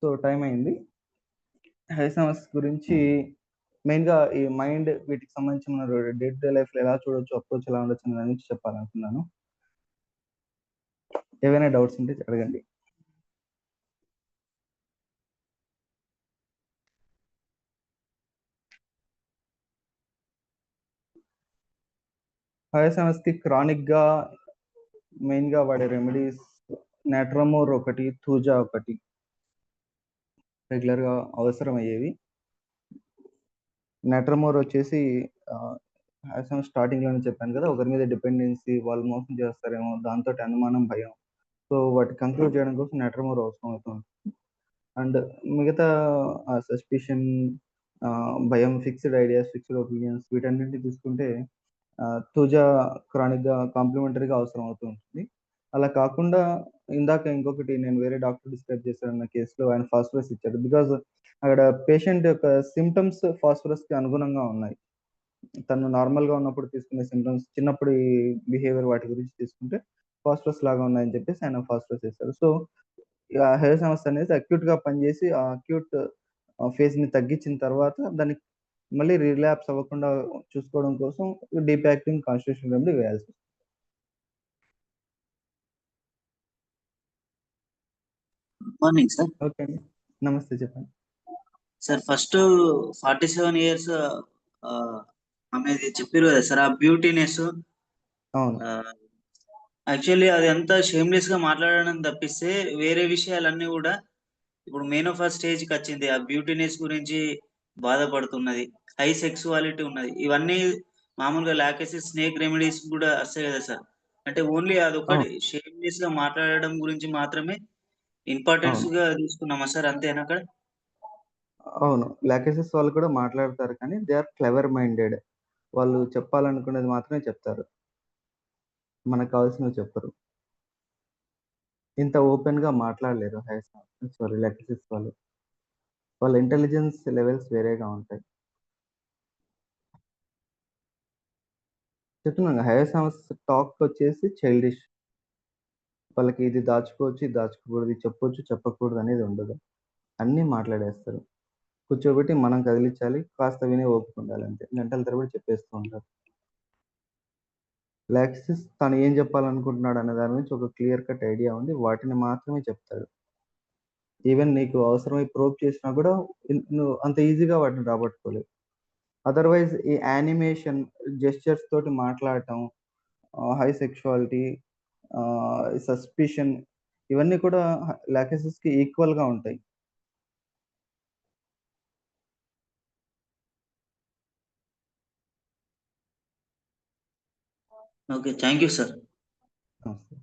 సో, టైమ్ అయింది. హయసమస్ గురించి మెయిన్‌గా ఈ మైండ్ వీటికి సంబంధించి మన డే టు డే లైఫ్‌లో ఎలా చూడొచ్చు, అప్రోచ్ ఎలా ఉండొచ్చు అనే దాని గురించి చెప్పాలనుకున్నాను. ఏవైనా డౌట్స్ ఉంటే అడగండి. హయసమస్‌కి క్రానిక్‌గా మెయిన్‌గా వాడే రెమెడీస్ నాట్రమోర్ ఒకటి, థూజా ఒకటి రెగ్యులర్‌గా అవసరమయ్యేవి. నాట్రమోర్ వచ్చేసి ఆహ్, హయసం స్టార్టింగ్‌లోనే చెప్పాను కదా! ఒకరి మీద డిపెండెన్సీ వాళ్ళు మోసం చేస్తారేమో దాంతోటి అనుమానం, భయం. సో, వాటి కంక్లూడ్ చేయడం కోసం నాట్రమోర్ అవసరం అవుతుంది. అండ్ మిగతా సస్పిషన్, భయం, ఫిక్స్‌డ్ ఐడియాస్, ఫిక్స్‌డ్ ఒపీనియన్స్ వీటన్నిటిని తీసుకుంటే తుజా క్రానిక్‌గా కాంప్లిమెంటరీగా అవసరం అవుతూ ఉంటుంది. అలా కాకుండా ఇందాక ఇంకొకటి నేను వేరే డాక్టర్ డిస్కస్ చేశానన్న కేస్‌లో ఆయన ఫాస్ఫరస్ ఇచ్చారు. బికాజ్ అక్కడ పేషెంట్ యొక్క సింప్టమ్స్ ఫాస్ఫరస్‌కి అనుగుణంగా ఉన్నాయి. తను నార్మల్‌గా ఉన్నప్పుడు తీసుకునే సింప్టమ్స్ చిన్నప్పుడు ఈ బిహేవియర్ వాటి గురించి తీసుకుంటే ఫాస్ఫరస్ లాగా ఉన్నాయని చెప్పేసి ఆయన ఫాస్ఫరస్ ఏసారు. సో, హెయిర్ సమస్య అనేది అక్యూట్‌గా పనిచేసి ఆ అక్యూట్ ఫేజ్‌ని తగ్గించిన తర్వాత దాన్ని మళ్ళీ రిలాప్స్ అవ్వకుండా చూసుకోవడం కోసం డీప్ యాక్టింగ్ కాన్స్టిట్యూషన్ రెమెడీ వేయాల్సొస్తుంది. Morning sir. ఓకే అండి. నమస్తే చెప్పండి. సార్ ఫస్ట్ 47 ఇయర్స్ ఆమెది చెప్పారు కదా సార్, ఆ బ్యూటీనెస్. అవును. యాక్చువల్లీ అది అంతా షేమ్లెస్ గా మాట్లాడడం తప్పిస్తే వేరే విషయాలన్నీ కూడా ఇప్పుడు మెనోపాజ్ స్టేజ్ కి వచ్చింది. ఆ బ్యూటీనెస్ గురించి బాధపడుతున్నది, హై సెక్సువాలిటీ ఉన్నది. ఇవన్నీ మామూలుగా లాకేసి స్నేక్ రెమెడీస్ కూడా వస్తాయి కదా సార్. అంటే ఓన్లీ అదొకటి అవును. షేమ్లెస్ గా మాట్లాడడం గురించి మాత్రమే ఇంపార్టెన్స్ అవును. గా తీసుకున్నామా సార్, అంతేనా అక్కడ? అవును. లాకేసెస్ వాళ్ళు కూడా మాట్లాడతారు కానీ దే ఆర్ క్లెవర్ మైండెడ్. వాళ్ళు చెప్పాలనుకున్నది మాత్రమే చెప్తారు. మనకు కావాల్సినవి చెప్పరు. ఇంత ఓపెన్‌గా మాట్లాడలేరు లాకేసెస్ వాళ్ళు. వాళ్ళ ఇంటెలిజెన్స్ లెవెల్స్ వేరేగా ఉంటాయి. చెప్తున్నాను హైర్ టాక్ వచ్చేసి చైల్డిష్. వాళ్ళకి ఇది దాచుకోవచ్చు, ఇది దాచుకోకూడదు, ఇది చెప్పొచ్చు, చెప్పకూడదు అనేది ఉండదు. అన్నీ మాట్లాడేస్తారు. కూర్చోబెట్టి మనం కదిలిచ్చాలి. కాస్త వినే ఓపిక ఉండాలంతే. గంటల తరబడి చెప్పేస్తూ ఉంటారు. లాక్సిస్ తను ఏం చెప్పాలనుకుంటున్నాడు అనే దాని గురించి ఒక క్లియర్ కట్ ఐడియా ఉంది. వాటిని మాత్రమే చెప్తాడు. ఈవెన్ నీకు అవసరమై ప్రోబ్ చేసినా కూడా నువ్వు అంత ఈజీగా వాటిని రాబట్టుకోలేవు. అదర్వైజ్ ఈ యానిమేషన్ జెస్చర్స్ తోటి మాట్లాడటం, హై సెక్షువాలిటీ, సస్పిషన్, ఇవన్నీ కూడా లాకెసెస్కి ఈక్వల్గా ఉంటాయి. Okay, thank you sir. నమస్తే.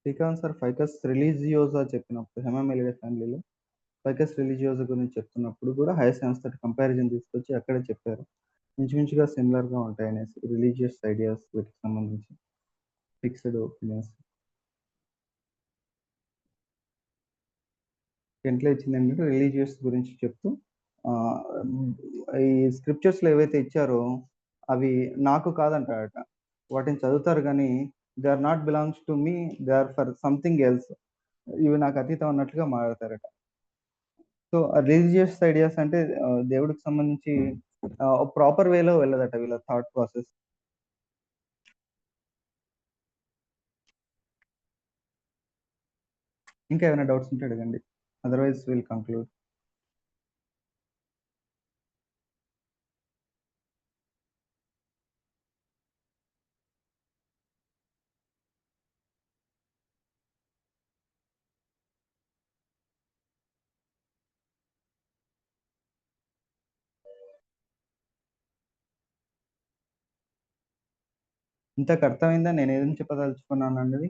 శ్రీకాంత్ సార్ ఫైకస్ రిలీజియోసా చెప్పినప్పుడు హెమామెలిడే ఫ్యామిలీలో ఫైకస్ రిలీజియోసా గురించి చెప్తున్నప్పుడు కూడా హైసెన్స్ తోటి కంపారిజన్ తీసుకొచ్చి అక్కడే చెప్పారు. ఇంచుమించుగా సిమిలర్గా ఉంటాయి అనేసి రిలీజియస్ ఐడియాస్ వీటికి సంబంధించి ఫిక్స్డ్ ఒపీనియన్స్. టెంట్లో ఇచ్చింది ఏంటంటే రిలీజియస్ గురించి చెప్తూ ఈ స్క్రిప్చర్స్లో ఏవైతే ఇచ్చారో అవి నాకు కాదంటాడట. వాటిని చదువుతారు కానీ they are not belongs to me, they are for something else. ఇవి నాకు అతీతం అన్నట్లుగా మాట్లాడతారట. సో రిలీజియస్ ఐడియాస్ అంటే దేవుడికి సంబంధించి ప్రాపర్ వేలో వెళ్ళదట వీళ్ళ థాట్ ప్రాసెస్. ఇంకా ఏమైనా డౌట్స్ ఉంటే అడగండి, అదర్వైజ్ విల్ కంక్లూడ్. ఇంతకు అర్థమైందా నేను ఏదైనా చెప్పదలుచుకున్నాను అన్నది?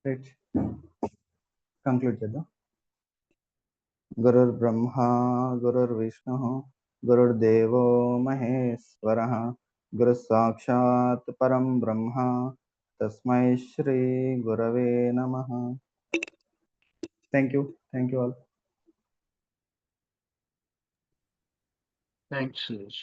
రైట్, కంక్లూడ్ చేద్దాం. గురుర్ బ్రహ్మ గురుర్ విష్ణు గురుర్దేవో మహేశ్వర గురు సాక్షాత్ పరం బ్రహ్మ తస్మై శ్రీ గురవే నమః. Thank you all. Thanks Suresh.